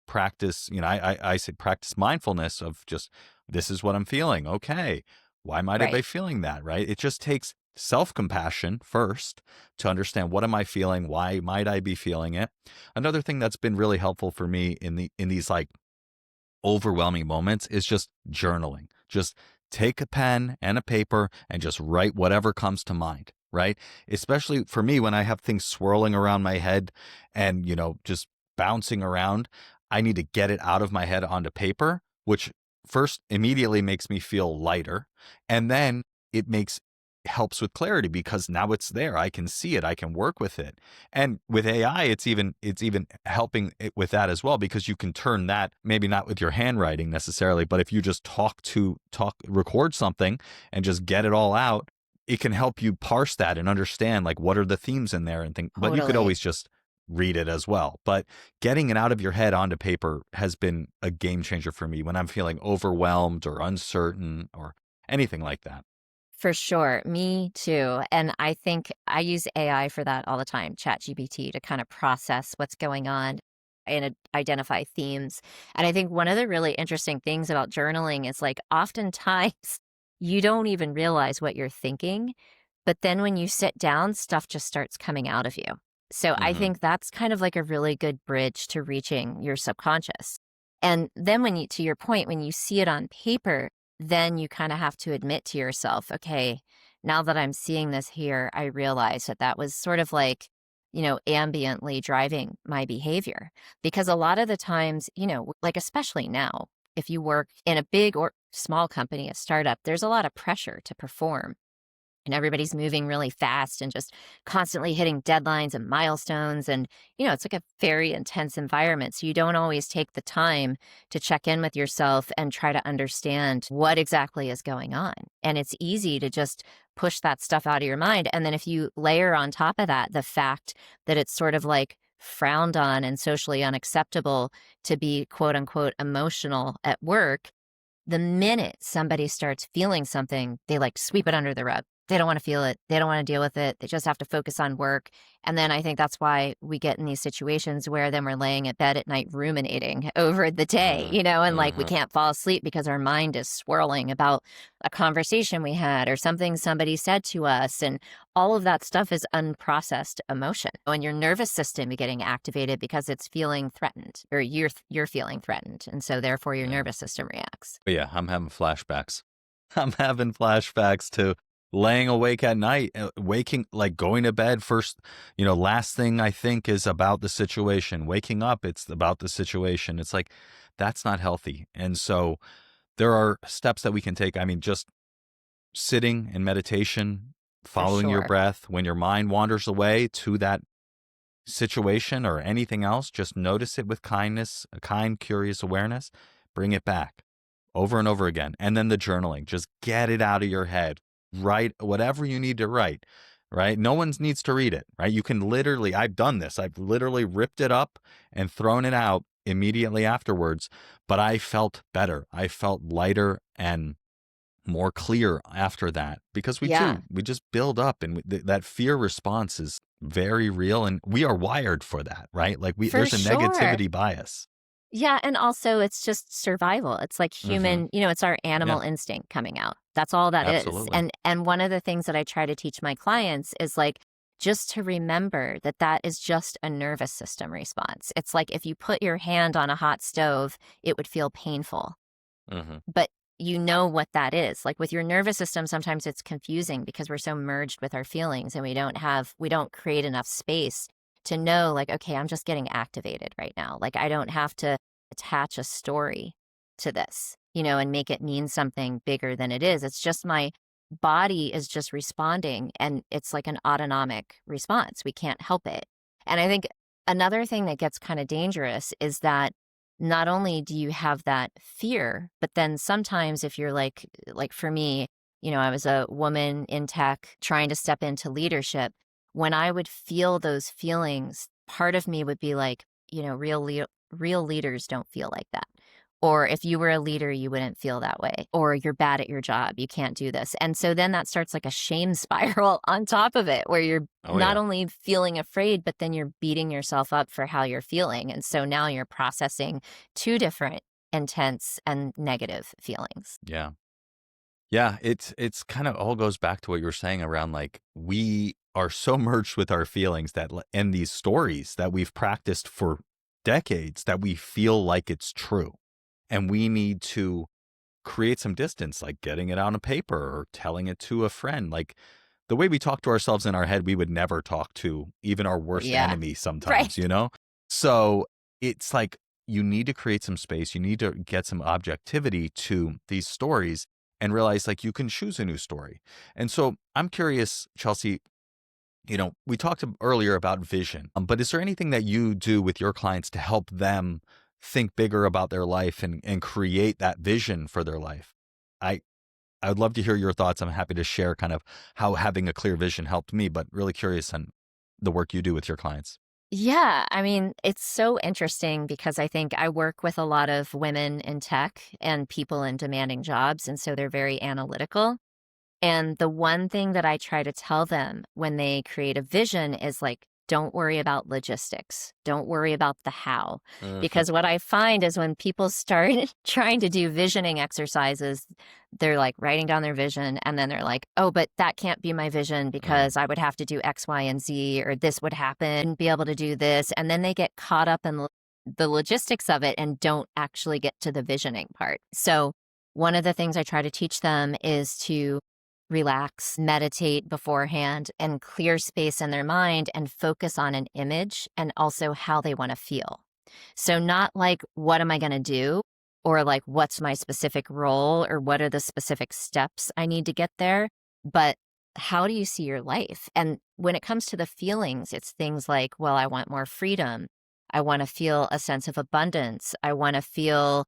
practice, I say practice mindfulness of just, this is what I'm feeling. Okay. Why might I be Right. feeling that, right? It just takes self-compassion first to understand, what am I feeling? Why might I be feeling it? Another thing that's been really helpful for me in these like overwhelming moments is just journaling. Just take a pen and a paper and just write whatever comes to mind, right? Especially for me, when I have things swirling around my head and, just bouncing around, I need to get it out of my head onto paper, which first immediately makes me feel lighter. And then it helps with clarity, because now it's there. I can see it. I can work with it. And with AI, it's even helping it with that as well, because you can turn that, maybe not with your handwriting necessarily, but if you just record something and just get it all out, it can help you parse that and understand, like, what are the themes in there and things. But you could Totally. always just read it as well. But getting it out of your head onto paper has been a game changer for me when I'm feeling overwhelmed or uncertain or anything like that. For sure. Me too. And I think I use AI for that all the time, ChatGPT, to kind of process what's going on and identify themes. And I think one of the really interesting things about journaling is, like, oftentimes you don't even realize what you're thinking, but then when you sit down, stuff just starts coming out of you. So I Hmm. think that's kind of like a really good bridge to reaching your subconscious. And then to your point, when you see it on paper, then you kind of have to admit to yourself, okay, now that I'm seeing this here, I realize that was sort of like, ambiently driving my behavior. Because a lot of the times, like, especially now, if you work in a big or small company, a startup, there's a lot of pressure to perform, and everybody's moving really fast and just constantly hitting deadlines and milestones. And, it's like a very intense environment. So you don't always take the time to check in with yourself and try to understand what exactly is going on. And it's easy to just push that stuff out of your mind. And then if you layer on top of that the fact that it's sort of like frowned on and socially unacceptable to be quote unquote emotional at work, the minute somebody starts feeling something, they like sweep it under the rug. They don't want to feel it. They don't want to deal with it. They just have to focus on work. And then I think that's why we get in these situations where then we're laying at bed at night ruminating over the day, and like we Hmm. can't fall asleep because our mind is swirling about a conversation we had or something somebody said to us. And all of that stuff is unprocessed emotion. And your nervous system is getting activated because it's feeling threatened, or you're feeling threatened. And so therefore your Yeah. nervous system reacts. But yeah, I'm having flashbacks. I'm having flashbacks to laying awake at night, waking, like going to bed first, last thing I think is about the situation. Waking up, it's about the situation. It's like, that's not healthy. And so there are steps that we can take. I mean, just sitting in meditation, For following your sure. breath. When your mind wanders away to that situation or anything else, just notice it with kindness, a kind, curious awareness, bring it back over and over again. And then the journaling, just get it out of your head, write whatever you need to write, right? No one needs to read it, right? You can literally, I've done this. I've literally ripped it up and thrown it out immediately afterwards, but I felt better. I felt lighter and more clear after that, because Yeah, we just build up, and that fear response is very real, and we are wired for that, right? Like, for there's a sure. negativity bias. Yeah, and also it's just survival. It's like Hmm. human, it's our Yeah, animal instinct coming out. That's all that is. absolutely. And one of the things that I try to teach my clients is, like, just to remember that is just a nervous system response. It's like if you put your hand on a hot stove, it would feel painful. Hmm. But you know what that is. Like, with your nervous system, sometimes it's confusing because we're so merged with our feelings, and we don't create enough space to know, like, okay, I'm just getting activated right now. Like, I don't have to attach a story to this, and make it mean something bigger than it is. It's just my body is just responding, and it's like an autonomic response. We can't help it. And I think another thing that gets kind of dangerous is that not only do you have that fear, but then sometimes if you're like for me, I was a woman in tech trying to step into leadership. When I would feel those feelings, part of me would be like, real leaders don't feel like that. Or if you were a leader, you wouldn't feel that way. Or you're bad at your job, you can't do this. And so then that starts like a shame spiral on top of it, where you're Oh, not yeah. only feeling afraid, but then you're beating yourself up for how you're feeling. And so now you're processing two different intense and negative feelings. Yeah. Yeah, it's kind of all goes back to what you were saying around like we are so merged with our feelings and these stories that we've practiced for decades that we feel like it's true. And we need to create some distance, like getting it on a paper or telling it to a friend. Like the way we talk to ourselves in our head, we would never talk to even our worst Yeah. enemy Right. sometimes, you know? So it's like you need to create some space. You need to get some objectivity to these stories and realize like you can choose a new story. And so I'm curious, Chealsea, we talked earlier about vision, but is there anything that you do with your clients to help them think bigger about their life and create that vision for their life? I I would love to hear your thoughts. I'm happy to share kind of how having a clear vision helped me, but really curious on the work you do with your clients. Yeah, I mean, it's so interesting because I think I work with a lot of women in tech and people in demanding jobs, and so they're very analytical. And the one thing that I try to tell them when they create a vision is like, don't worry about logistics. Don't worry about the how. Mhm. Because what I find is when people start trying to do visioning exercises, they're like writing down their vision and then they're like, oh, but that can't be my vision Right. because I would have to do X, Y, and Z, or this would happen, be able to do this. And then they get caught up in the logistics of it and don't actually get to the visioning part. So one of the things I try to teach them is to relax, meditate beforehand, and clear space in their mind and focus on an image and also how they want to feel. So, not like, what am I going to do? Or like, what's my specific role? Or what are the specific steps I need to get there? But how do you see your life? And when it comes to the feelings, it's things like, well, I want more freedom. I want to feel a sense of abundance. I want to feel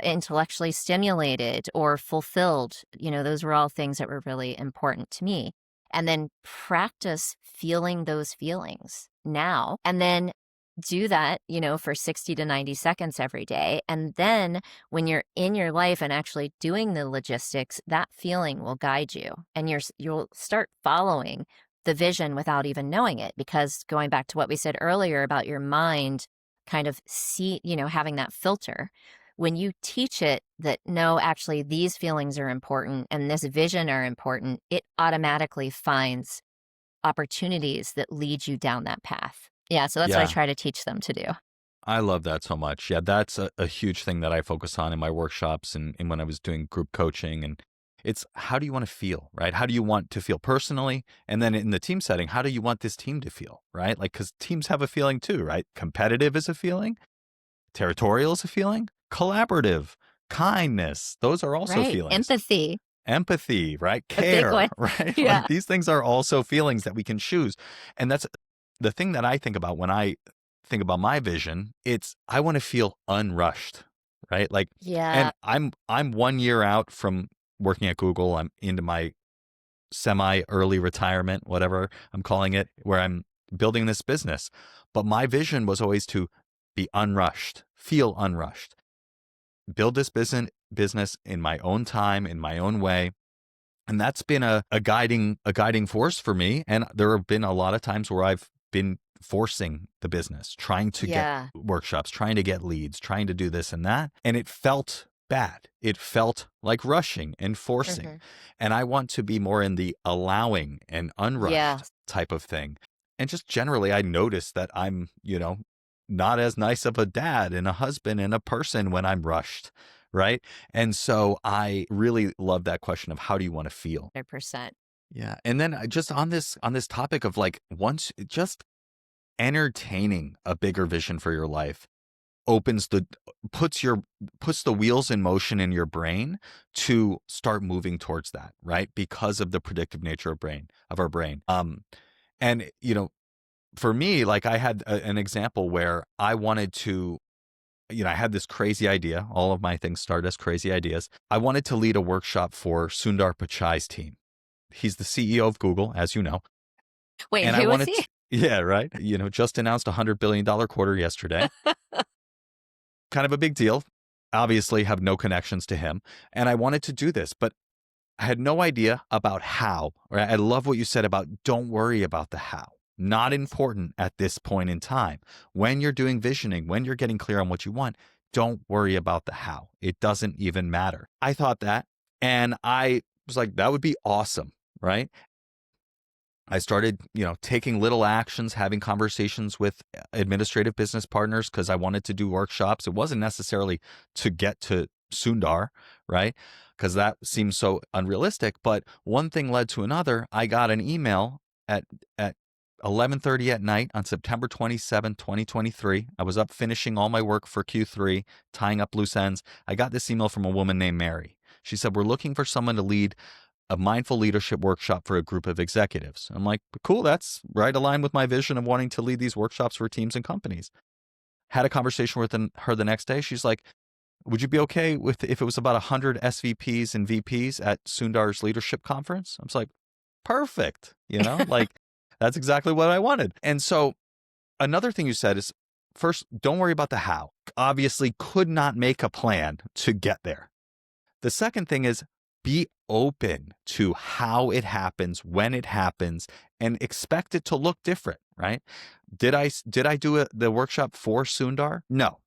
intellectually stimulated or fulfilled. Those were all things that were really important to me. And then practice feeling those feelings now. And then do that, for 60 to 90 seconds every day. And then when you're in your life and actually doing the logistics, that feeling will guide you and you'll start following the vision without even knowing it. Because going back to what we said earlier about your mind kind of having that filter, when you teach it that no, actually these feelings are important and this vision are important, it automatically finds opportunities that lead you down that path. Yeah, so that's what I Yeah, try to teach them to do. I love that so much. Yeah, that's a huge thing that I focus on in my workshops and when I was doing group coaching. And it's how do you want to feel, right? How do you want to feel personally? And then in the team setting, how do you want this team to feel, right? Like, because teams have a feeling too, right? Competitive is a feeling, territorial is a feeling, collaborative, kindness, those are also Right. feelings. Empathy, Empathy, right? a big Care, one. right? Like Yeah. these things are also feelings that we can choose. And that's the thing that I think about when I think about my vision. It's I want to feel unrushed, right? Like, Yeah. and I'm 1 year out from working at Google. I'm into my semi early retirement, whatever I'm calling it, where I'm building this business. But my vision was always to be unrushed, feel unrushed, build this business in my own time, in my own way. And that's been a guiding force for me. And there have been a lot of times where I've been forcing the business, trying to get Yeah. workshops, trying to get leads, trying to do this and that. And it felt bad. It felt like rushing and forcing. Hmm. And I want to be more in the allowing and Yeah. unrushed type of thing. And just generally, I notice that I'm, not as nice of a dad and a husband and a person when I'm rushed. Right. And so I really love that question of how do you want to feel? 100%. Yeah. And then just on this topic of like once just entertaining a bigger vision for your life opens the puts the wheels in motion in your brain to start moving towards that, right? Because of the predictive nature of our brain. And for me, like I had an example where I wanted to I had this crazy idea. All of my things start as crazy ideas. I wanted to lead a workshop for Sundar Pichai's team. He's the CEO of Google, as you know. Wait, And I who was wanted he? to, yeah, right. Just announced $100 billion quarter yesterday. Kind of a big deal. obviously have no connections to him. And I wanted to do this, but I had no idea about how. Right? I love what you said about don't worry about the how. Not important at this point in time. When you're doing visioning, when you're getting clear on what you want, don't worry about the how. It doesn't even matter. I thought that, and I was like, that would be awesome, right? I started, taking little actions, having conversations with administrative business partners because I wanted to do workshops. It wasn't necessarily to get to Sundar, right? Because that seems so unrealistic. But one thing led to another. I got an email at 11:30 at night on September 27, 2023. I was up finishing all my work for Q3, tying up loose ends. I got this email from a woman named Mary. She said, we're looking for someone to lead a mindful leadership workshop for a group of executives. I'm like, cool, that's right aligned with my vision of wanting to lead these workshops for teams and companies. Had a conversation with her the next day. She's like, would you be okay with if it was about 100 SVPs and VPs at Sundar's leadership conference? I was like, perfect. Like that's exactly what I wanted. And so another thing you said is, first, don't worry about the how. Obviously could not make a plan to get there. The second thing is, be open to how it happens, when it happens, and expect it to look different, right? Did I do the workshop for Sundar? No.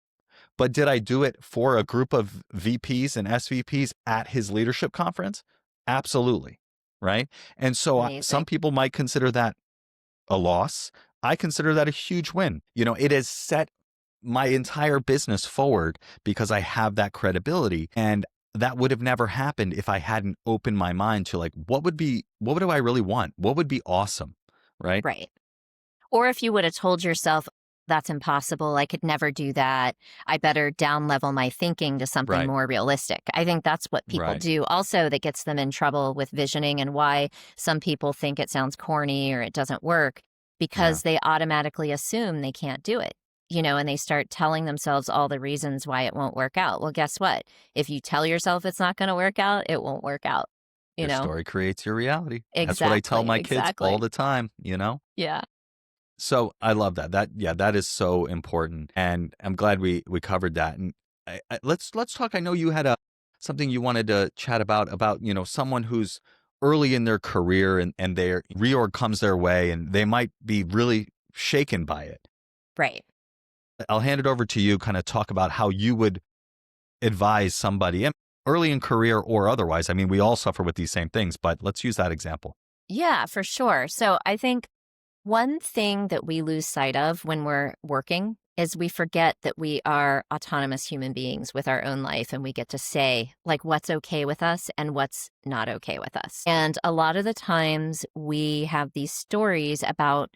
But did I do it for a group of VPs and SVPs at his leadership conference? Absolutely, right? And so some people might consider that a loss. I consider that a huge win. It has set my entire business forward because I have that credibility, and that would have never happened if I hadn't opened my mind to like, what do I really want? What would be awesome? Right. Right. Or if you would have told yourself, that's impossible, I could never do that, I better down level my thinking to something more realistic. I think that's what people do also that gets them in trouble with visioning, and why some people think it sounds corny or it doesn't work, because they automatically assume they can't do it. And they start telling themselves all the reasons why it won't work out. Well, guess what? If you tell yourself it's not going to work out, it won't work out. Your story creates your reality. Exactly. That's what I tell my kids all the time, Yeah. So I love that. That is so important. And I'm glad we covered that. And let's talk. I know you had something you wanted to chat about, someone who's early in their career and their reorg comes their way and they might be really shaken by it. Right. I'll hand it over to you, kind of talk about how you would advise somebody early in career or otherwise. I mean, we all suffer with these same things, but let's use that example. Yeah, for sure. So I think one thing that we lose sight of when we're working is we forget that we are autonomous human beings with our own life, and we get to say like what's okay with us and what's not okay with us. And a lot of the times we have these stories about,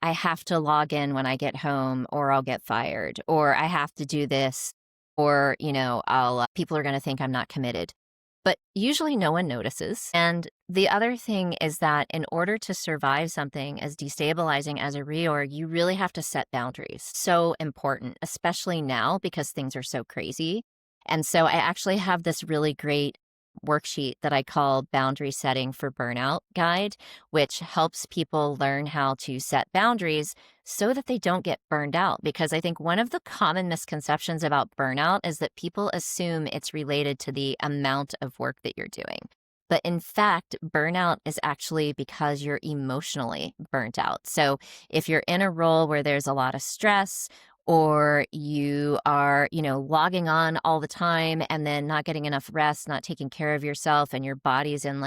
I have to log in when I get home or I'll get fired, or I have to do this, or, people are going to think I'm not committed. But usually no one notices. And the other thing is that in order to survive something as destabilizing as a reorg, you really have to set boundaries. So important, especially now because things are so crazy. And so I actually have this really great worksheet that I call Boundary Setting for Burnout Guide, which helps people learn how to set boundaries so that they don't get burned out. Because I think one of the common misconceptions about burnout is that people assume it's related to the amount of work that you're doing. But in fact, burnout is actually because you're emotionally burnt out. So if you're in a role where there's a lot of stress, or you are, logging on all the time and then not getting enough rest, not taking care of yourself, and your body's in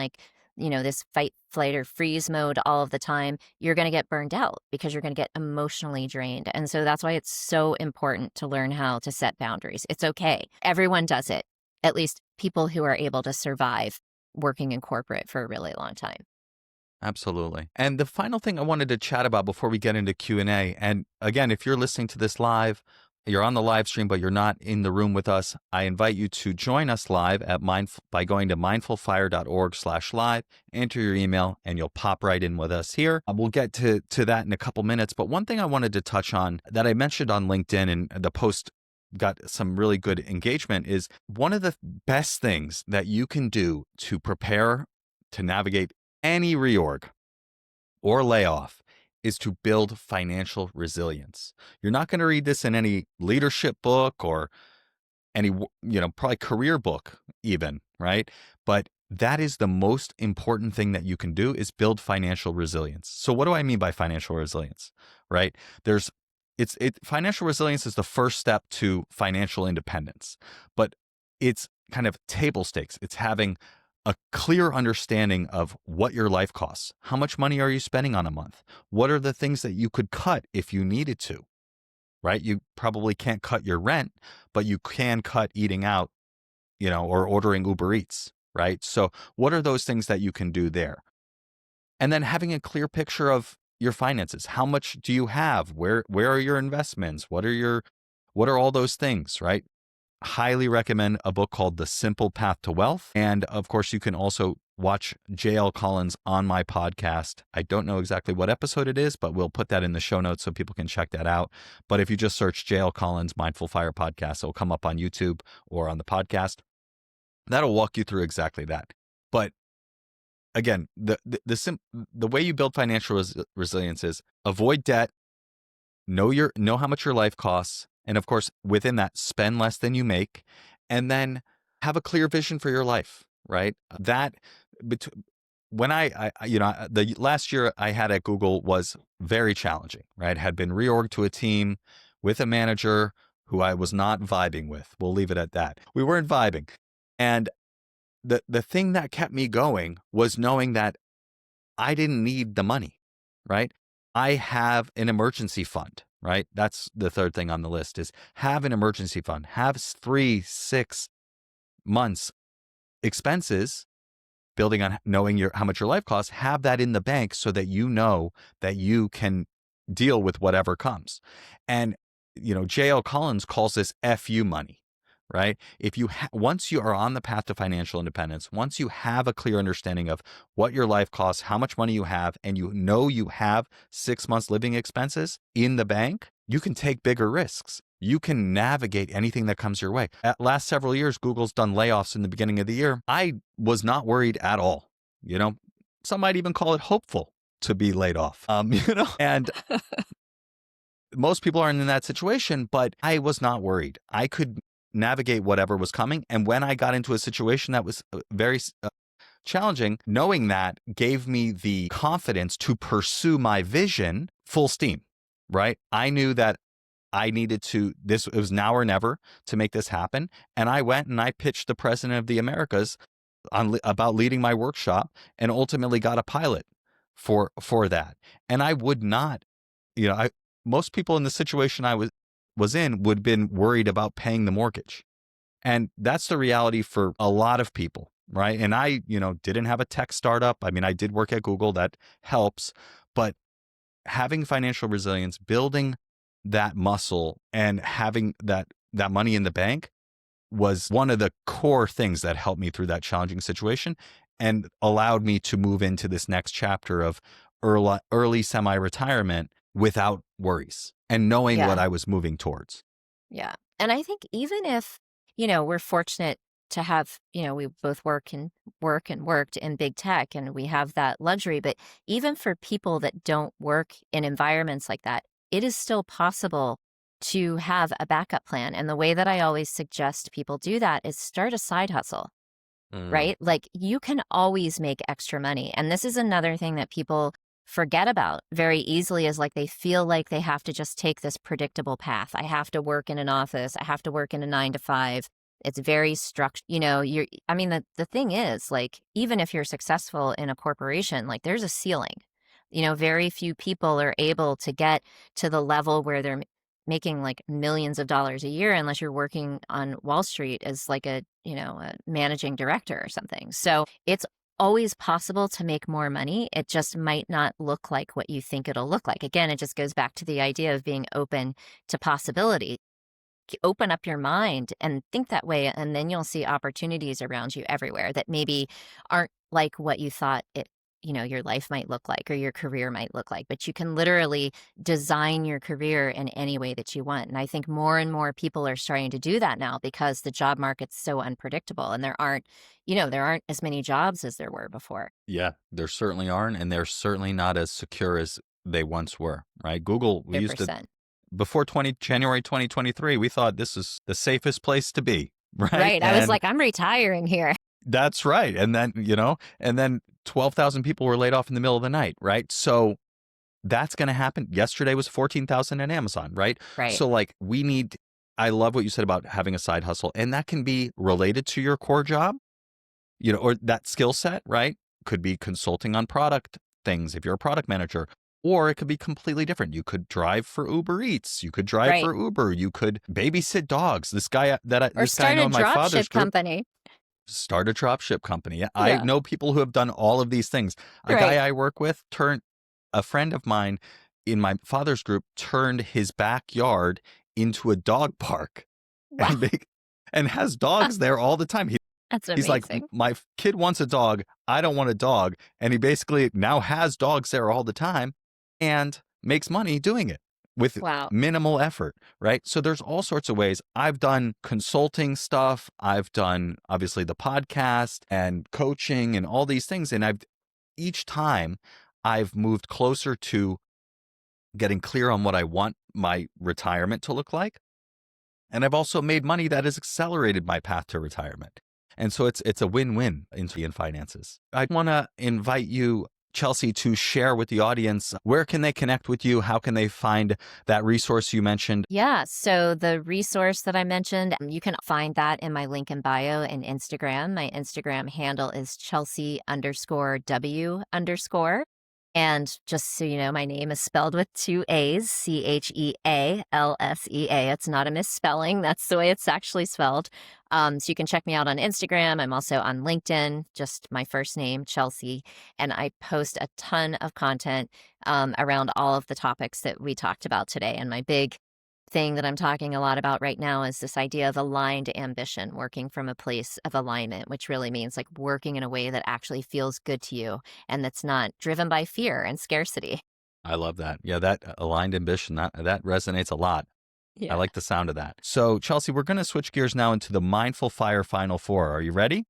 this fight, flight, or freeze mode all of the time, you're going to get burned out because you're going to get emotionally drained. And so that's why it's so important to learn how to set boundaries. It's okay. Everyone does it, at least people who are able to survive working in corporate for a really long time. Absolutely. And the final thing I wanted to chat about before we get into Q&A, and again, if you're listening to this live, you're on the live stream, but you're not in the room with us, I invite you to join us live by going to mindfulfire.org/live, enter your email, and you'll pop right in with us here. We'll get to that in a couple minutes. But one thing I wanted to touch on that I mentioned on LinkedIn, and the post got some really good engagement, is one of the best things that you can do to prepare to navigate any reorg or layoff is to build financial resilience. You're not going to read this in any leadership book or any, probably career book even, right? But that is the most important thing that you can do is build financial resilience. So what do I mean by financial resilience, right? Financial resilience is the first step to financial independence, but it's kind of table stakes. It's having a clear understanding of what your life costs. How much money are you spending on a month? What are the things that you could cut if you needed to, right? You probably can't cut your rent, but you can cut eating out, or ordering Uber Eats, right? So what are those things that you can do there? And then having a clear picture of your finances. How much do you have? Where are your investments? What are all those things, right? Highly recommend a book called The Simple Path to Wealth. And of course, you can also watch J.L. Collins on my podcast. I don't know exactly what episode it is, but we'll put that in the show notes so people can check that out. But if you just search J.L. Collins Mindful Fire Podcast, it'll come up on YouTube or on the podcast. That'll walk you through exactly that. But again, the way you build financial resilience is avoid debt, know how much your life costs, and of course, within that, spend less than you make, and then have a clear vision for your life, right? When the last year I had at Google was very challenging, right? Had been reorged to a team with a manager who I was not vibing with. We'll leave it at that. We weren't vibing. And the thing that kept me going was knowing that I didn't need the money, right? I have an emergency fund, right? That's the third thing on the list is have an emergency fund, have 3-6 months expenses, building on knowing how much your life costs, have that in the bank so that you know that you can deal with whatever comes. And, J.L. Collins calls this FU money, right? Once you are on the path to financial independence, once you have a clear understanding of what your life costs, how much money you have, and you have 6 months living expenses in the bank, you can take bigger risks. You can navigate anything that comes your way. At last several years, Google's done layoffs in the beginning of the year. I was not worried at all. Some might even call it hopeful to be laid off. And most people aren't in that situation, but I was not worried. I could navigate whatever was coming. And when I got into a situation that was very challenging, knowing that gave me the confidence to pursue my vision full steam, right? I knew that I needed it was now or never to make this happen. And I went and I pitched the president of the Americas about leading my workshop and ultimately got a pilot for that. And I would not, most people in the situation I was in would have been worried about paying the mortgage. And that's the reality for a lot of people, right? And I, didn't have a tech startup. I mean, I did work at Google, that helps, but having financial resilience, building that muscle and having that money in the bank was one of the core things that helped me through that challenging situation and allowed me to move into this next chapter of early semi-retirement without worries and knowing what I was moving towards. Yeah. And I think even if, we're fortunate to have, we both worked in big tech and we have that luxury, but even for people that don't work in environments like that, it is still possible to have a backup plan. And the way that I always suggest people do that is start a side hustle, right? Like you can always make extra money. And this is another thing that people forget about very easily is like they feel like they have to just take this predictable path. I have to work in an office. I have to work in a 9-to-5. It's very structured. The thing is, like, even if you're successful in a corporation, like there's a ceiling. Very few people are able to get to the level where they're making like millions of dollars a year unless you're working on Wall Street as like a managing director or something. So it's always possible to make more money. It just might not look like what you think it'll look like. Again, it just goes back to the idea of being open to possibility. Open up your mind and think that way, and then you'll see opportunities around you everywhere that maybe aren't like what you thought your life might look like or your career might look like, but you can literally design your career in any way that you want. And I think more and more people are starting to do that now because the job market's so unpredictable and there aren't as many jobs as there were before. Yeah, there certainly aren't. And they're certainly not as secure as they once were, right? Google, we 100%. before January 2023, we thought this is the safest place to be, right? Right. I was like, I'm retiring here. That's right. And then, and then 12,000 people were laid off in the middle of the night, right? So that's going to happen. Yesterday was 14,000 at Amazon, right? Right. So like I love what you said about having a side hustle, and that can be related to your core job, or that skill set, right? Could be consulting on product things if you're a product manager, or it could be completely different. You could drive for Uber Eats. You could drive Right. for Uber. You could babysit dogs. This guy Or this guy I start know a in my father's dropship group. company. Start a dropship company. Yeah. I know people who have done all of these things. A Right. guy I work with a friend of mine in my father's group turned his backyard into a dog park. Wow. and has dogs there all the time. That's He's like, amazing. my kid wants a dog. I don't want a dog. And he basically now has dogs there all the time and makes money doing it with Wow. minimal effort, right? So there's all sorts of ways. I've done consulting stuff. I've done obviously the podcast and coaching and all these things. And each time I've moved closer to getting clear on what I want my retirement to look like. And I've also made money that has accelerated my path to retirement. And so it's a win-win in finances. I want to invite you, Chealsea, to share with the audience, where can they connect with you? How can they find that resource you mentioned? Yeah. So the resource that I mentioned, you can find that in my link in bio and Instagram. My Instagram handle is Chealsea_W_. And just so you know, my name is spelled with 2 A's, Chealsea. It's not a misspelling. That's the way it's actually spelled. So you can check me out on Instagram. I'm also on LinkedIn, just my first name, Chealsea. And I post a ton of content around all of the topics that we talked about today. And my big thing that I'm talking a lot about right now is this idea of aligned ambition, working from a place of alignment, which really means like working in a way that actually feels good to you and that's not driven by fear and scarcity. I love that. Yeah, that aligned ambition, that resonates a lot. Yeah. I like the sound of that. So, Chealsea, we're going to switch gears now into the Mindful Fire Final Four. Are you ready?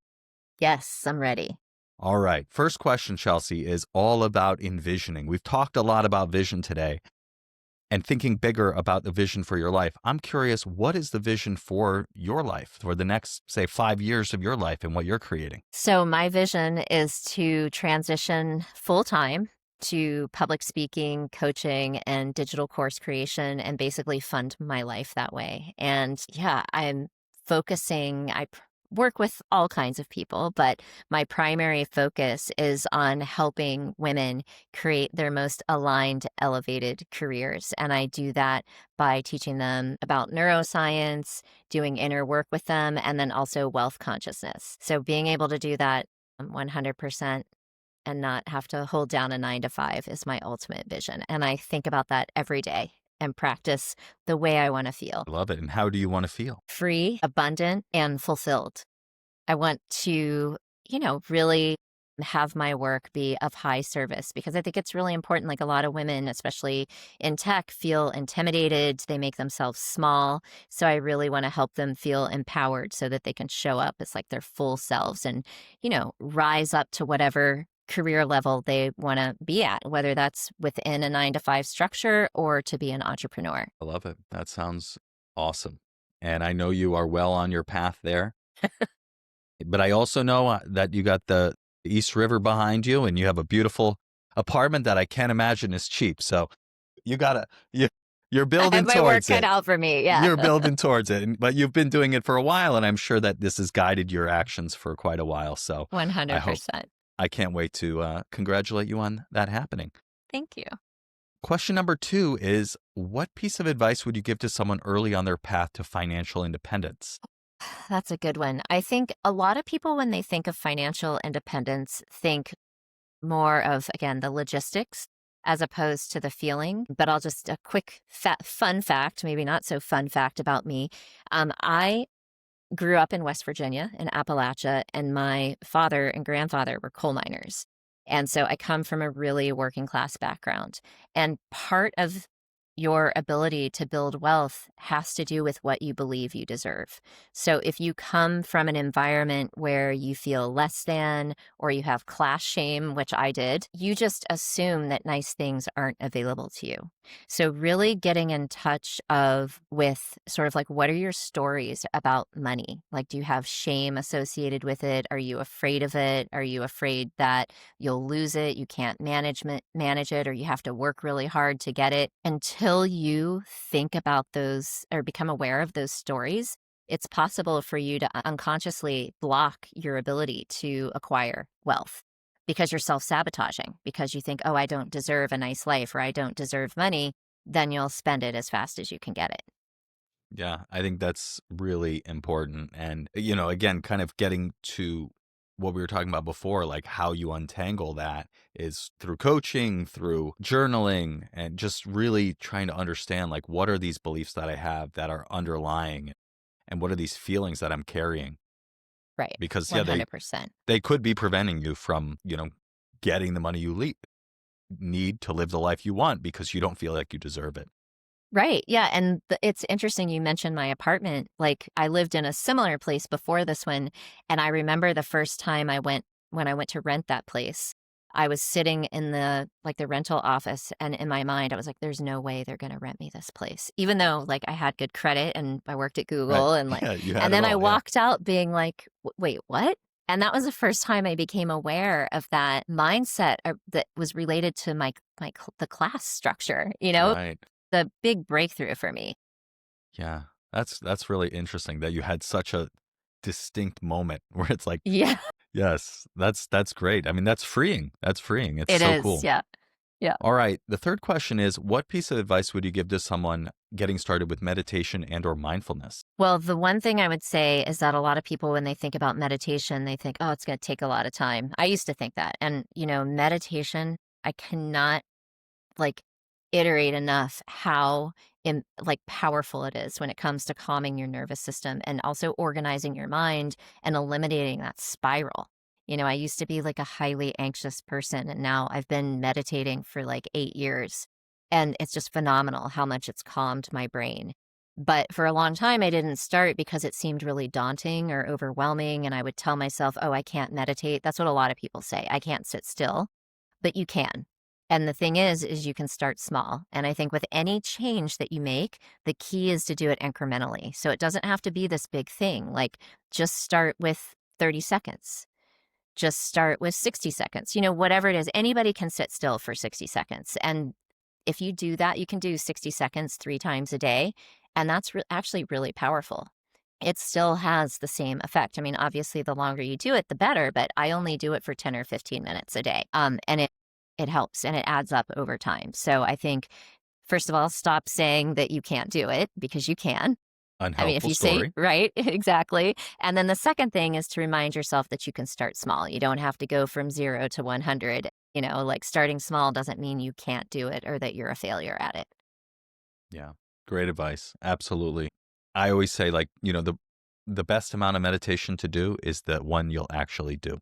Yes, I'm ready. All right. First question, Chealsea, is all about envisioning. We've talked a lot about vision today and thinking bigger about the vision for your life. I'm curious, what is the vision for your life for the next, say, 5 years of your life and what you're creating? So my vision is to transition full-time to public speaking, coaching, and digital course creation, and basically fund my life that way. And yeah, I work with all kinds of people, but my primary focus is on helping women create their most aligned, elevated careers. And I do that by teaching them about neuroscience, doing inner work with them, and then also wealth consciousness. So being able to do that 100% and not have to hold down a 9 to 5 is my ultimate vision. And I think about that every day and practice the way I want to feel. I love it. And how do you want to feel? Free, abundant, and fulfilled. I want to, really have my work be of high service because I think it's really important. Like a lot of women, especially in tech, feel intimidated. They make themselves small. So I really want to help them feel empowered so that they can show up as like their full selves and, rise up to whatever career level they want to be at, whether that's within a 9 to 5 structure or to be an entrepreneur. I love it. That sounds awesome. And I know you are well on your path there. But I also know that you got the East River behind you and you have a beautiful apartment that I can't imagine is cheap. So you're building I have my work towards cut it. out for me. Yeah. You're building towards it. But you've been doing it for a while, and I'm sure that this has guided your actions for quite a while. So 100%. I can't wait to congratulate you on that happening. Thank you. Question number 2 is, what piece of advice would you give to someone early on their path to financial independence? That's a good one. I think a lot of people, when they think of financial independence, think more of, again, the logistics as opposed to the feeling. But I'll just, a quick fun fact, maybe not so fun fact about me. I grew up in West Virginia, in Appalachia, and my father and grandfather were coal miners. And so I come from a really working class background. And part of your ability to build wealth has to do with what you believe you deserve. So if you come from an environment where you feel less than, or you have class shame, which I did, you just assume that nice things aren't available to you. So really getting in touch with sort of like, what are your stories about money? Like, do you have shame associated with it? Are you afraid of it? Are you afraid that you'll lose it, you can't manage it, or you have to work really hard to get it? Until you think about those or become aware of those stories, it's possible for you to unconsciously block your ability to acquire wealth because you're self-sabotaging, because you think, oh, I don't deserve a nice life, or I don't deserve money. Then you'll spend it as fast as you can get it. Yeah, I think that's really important. And, again, kind of getting to what we were talking about before, like how you untangle that is through coaching, through journaling, and just really trying to understand, like, what are these beliefs that I have that are underlying, and what are these feelings that I'm carrying? Right. Because, yeah, 100%. they could be preventing you from, getting the money you need to live the life you want because you don't feel like you deserve it. Right. Yeah. And it's interesting you mentioned my apartment. Like, I lived in a similar place before this one. And I remember the first time when I went to rent that place, I was sitting in the rental office. And in my mind, I was like, there's no way they're going to rent me this place, even though like I had good credit and I worked at Right. Google and Yeah, you had and it then I all. Yeah. walked out being like, wait, what? And that was the first time I became aware of that mindset that was related to the class structure, Right. the big breakthrough for me. Yeah. That's really interesting that you had such a distinct moment where it's like, Yeah, yes, that's great. I mean, that's freeing. That's freeing. It's it so is. cool. Yeah. Yeah. All right. The third question is, what piece of advice would you give to someone getting started with meditation and or mindfulness? Well, the one thing I would say is that a lot of people, when they think about meditation, they think, oh, it's going to take a lot of time. I used to think that. And, meditation, I cannot like iterate enough how powerful it is when it comes to calming your nervous system and also organizing your mind and eliminating that spiral. I used to be like a highly anxious person, and now I've been meditating for like 8 years, and it's just phenomenal how much it's calmed my brain. But for a long time, I didn't start because it seemed really daunting or overwhelming. And I would tell myself, oh, I can't meditate. That's what a lot of people say. I can't sit still, but you can. And the thing is you can start small. And I think with any change that you make, the key is to do it incrementally. So it doesn't have to be this big thing. Like, just start with 30 seconds. Just start with 60 seconds. Whatever it is, anybody can sit still for 60 seconds. And if you do that, you can do 60 seconds 3 times a day. And that's actually really powerful. It still has the same effect. I mean, obviously, the longer you do it, the better, but I only do it for 10 or 15 minutes a day. And it helps and it adds up over time. So I think, first of all, stop saying that you can't do it, because you can. I mean, if Unhelpful you say, story. right, exactly. And then the second thing is to remind yourself that you can start small. You don't have to go from 0 to 100. Like, starting small doesn't mean you can't do it or that you're a failure at it. Yeah. Great advice. Absolutely. I always say, like, the best amount of meditation to do is the one you'll actually do.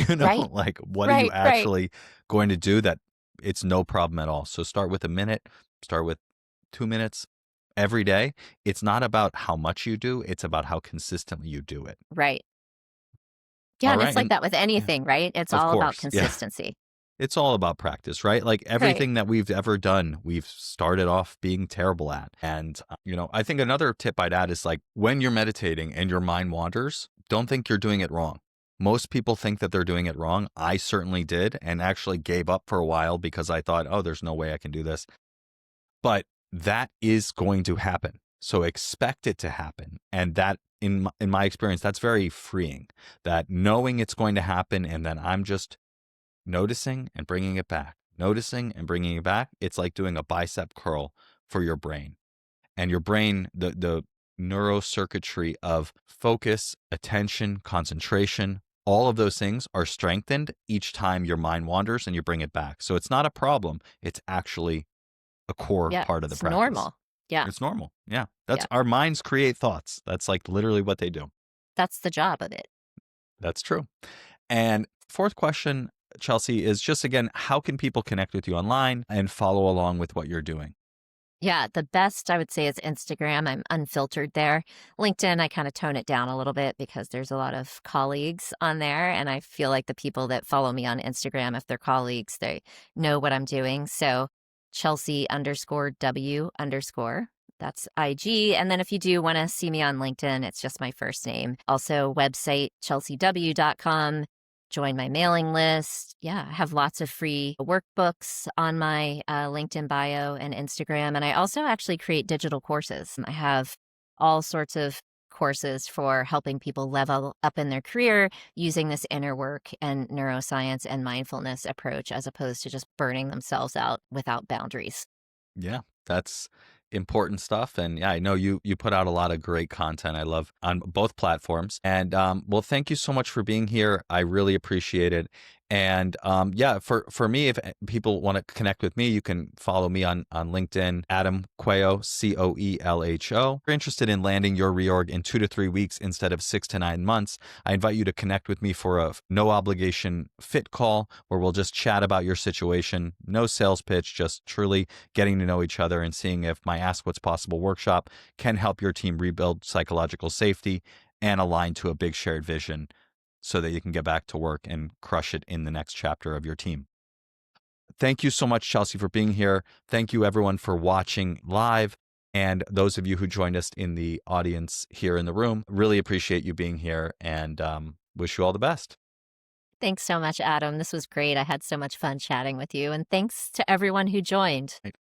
Right, Like, what are you right. actually going to do that it's no problem at all? So start with a minute, start with 2 minutes every day. It's not about how much you do, it's about how consistently you do it. Right. Yeah, All and right. it's like And that with yeah, anything, right? It's of all about course. Yeah. consistency. It's all about practice, right? Like Right. everything that we've ever done, we've started off being terrible at. And, I think another tip I'd add is, like, when you're meditating and your mind wanders, don't think you're doing it wrong. Most people think that they're doing it wrong. I certainly did, and actually gave up for a while because I thought, oh, there's no way I can do this. But that is going to happen. So expect it to happen. And that, in my experience, that's very freeing, that knowing it's going to happen and then I'm just noticing and bringing it back, noticing and bringing it back. It's like doing a bicep curl for your brain. And your brain, the neurocircuitry of focus, attention, concentration, all of those things are strengthened each time your mind wanders and you bring it back. So it's not a problem. It's actually a core Yeah, part of the it's practice. normal. Yeah, It's normal. Yeah. yeah. That's our minds create thoughts. That's like literally what they do. That's the job of it. That's true. And fourth question, Chealsea, is just again, how can people connect with you online and follow along with what you're doing? Yeah, the best I would say is Instagram. I'm unfiltered there. LinkedIn, I kind of tone it down a little bit because there's a lot of colleagues on there. And I feel like the people that follow me on Instagram, if they're colleagues, they know what I'm doing. So Chealsea_W_. That's IG. And then if you do want to see me on LinkedIn, it's just my first name. Also, website, chelseaw.com. Join my mailing list. Yeah, I have lots of free workbooks on my LinkedIn bio and Instagram. And I also actually create digital courses. I have all sorts of courses for helping people level up in their career using this inner work and neuroscience and mindfulness approach as opposed to just burning themselves out without boundaries. Yeah, that's important stuff. And yeah, I know you put out a lot of great content. I love on both platforms. And well, thank you so much for being here. I really appreciate it. And yeah, for me, if people want to connect with me, you can follow me on LinkedIn, Adam Coelho, Coelho. If you're interested in landing your reorg in 2 to 3 weeks instead of 6 to 9 months, I invite you to connect with me for a no obligation fit call where we'll just chat about your situation. No sales pitch, just truly getting to know each other and seeing if my Ask What's Possible workshop can help your team rebuild psychological safety and align to a big shared vision so that you can get back to work and crush it in the next chapter of your team. Thank you so much, Chealsea, for being here. Thank you, everyone, for watching live. And those of you who joined us in the audience here in the room, really appreciate you being here and wish you all the best. Thanks so much, Adam. This was great. I had so much fun chatting with you. And thanks to everyone who joined.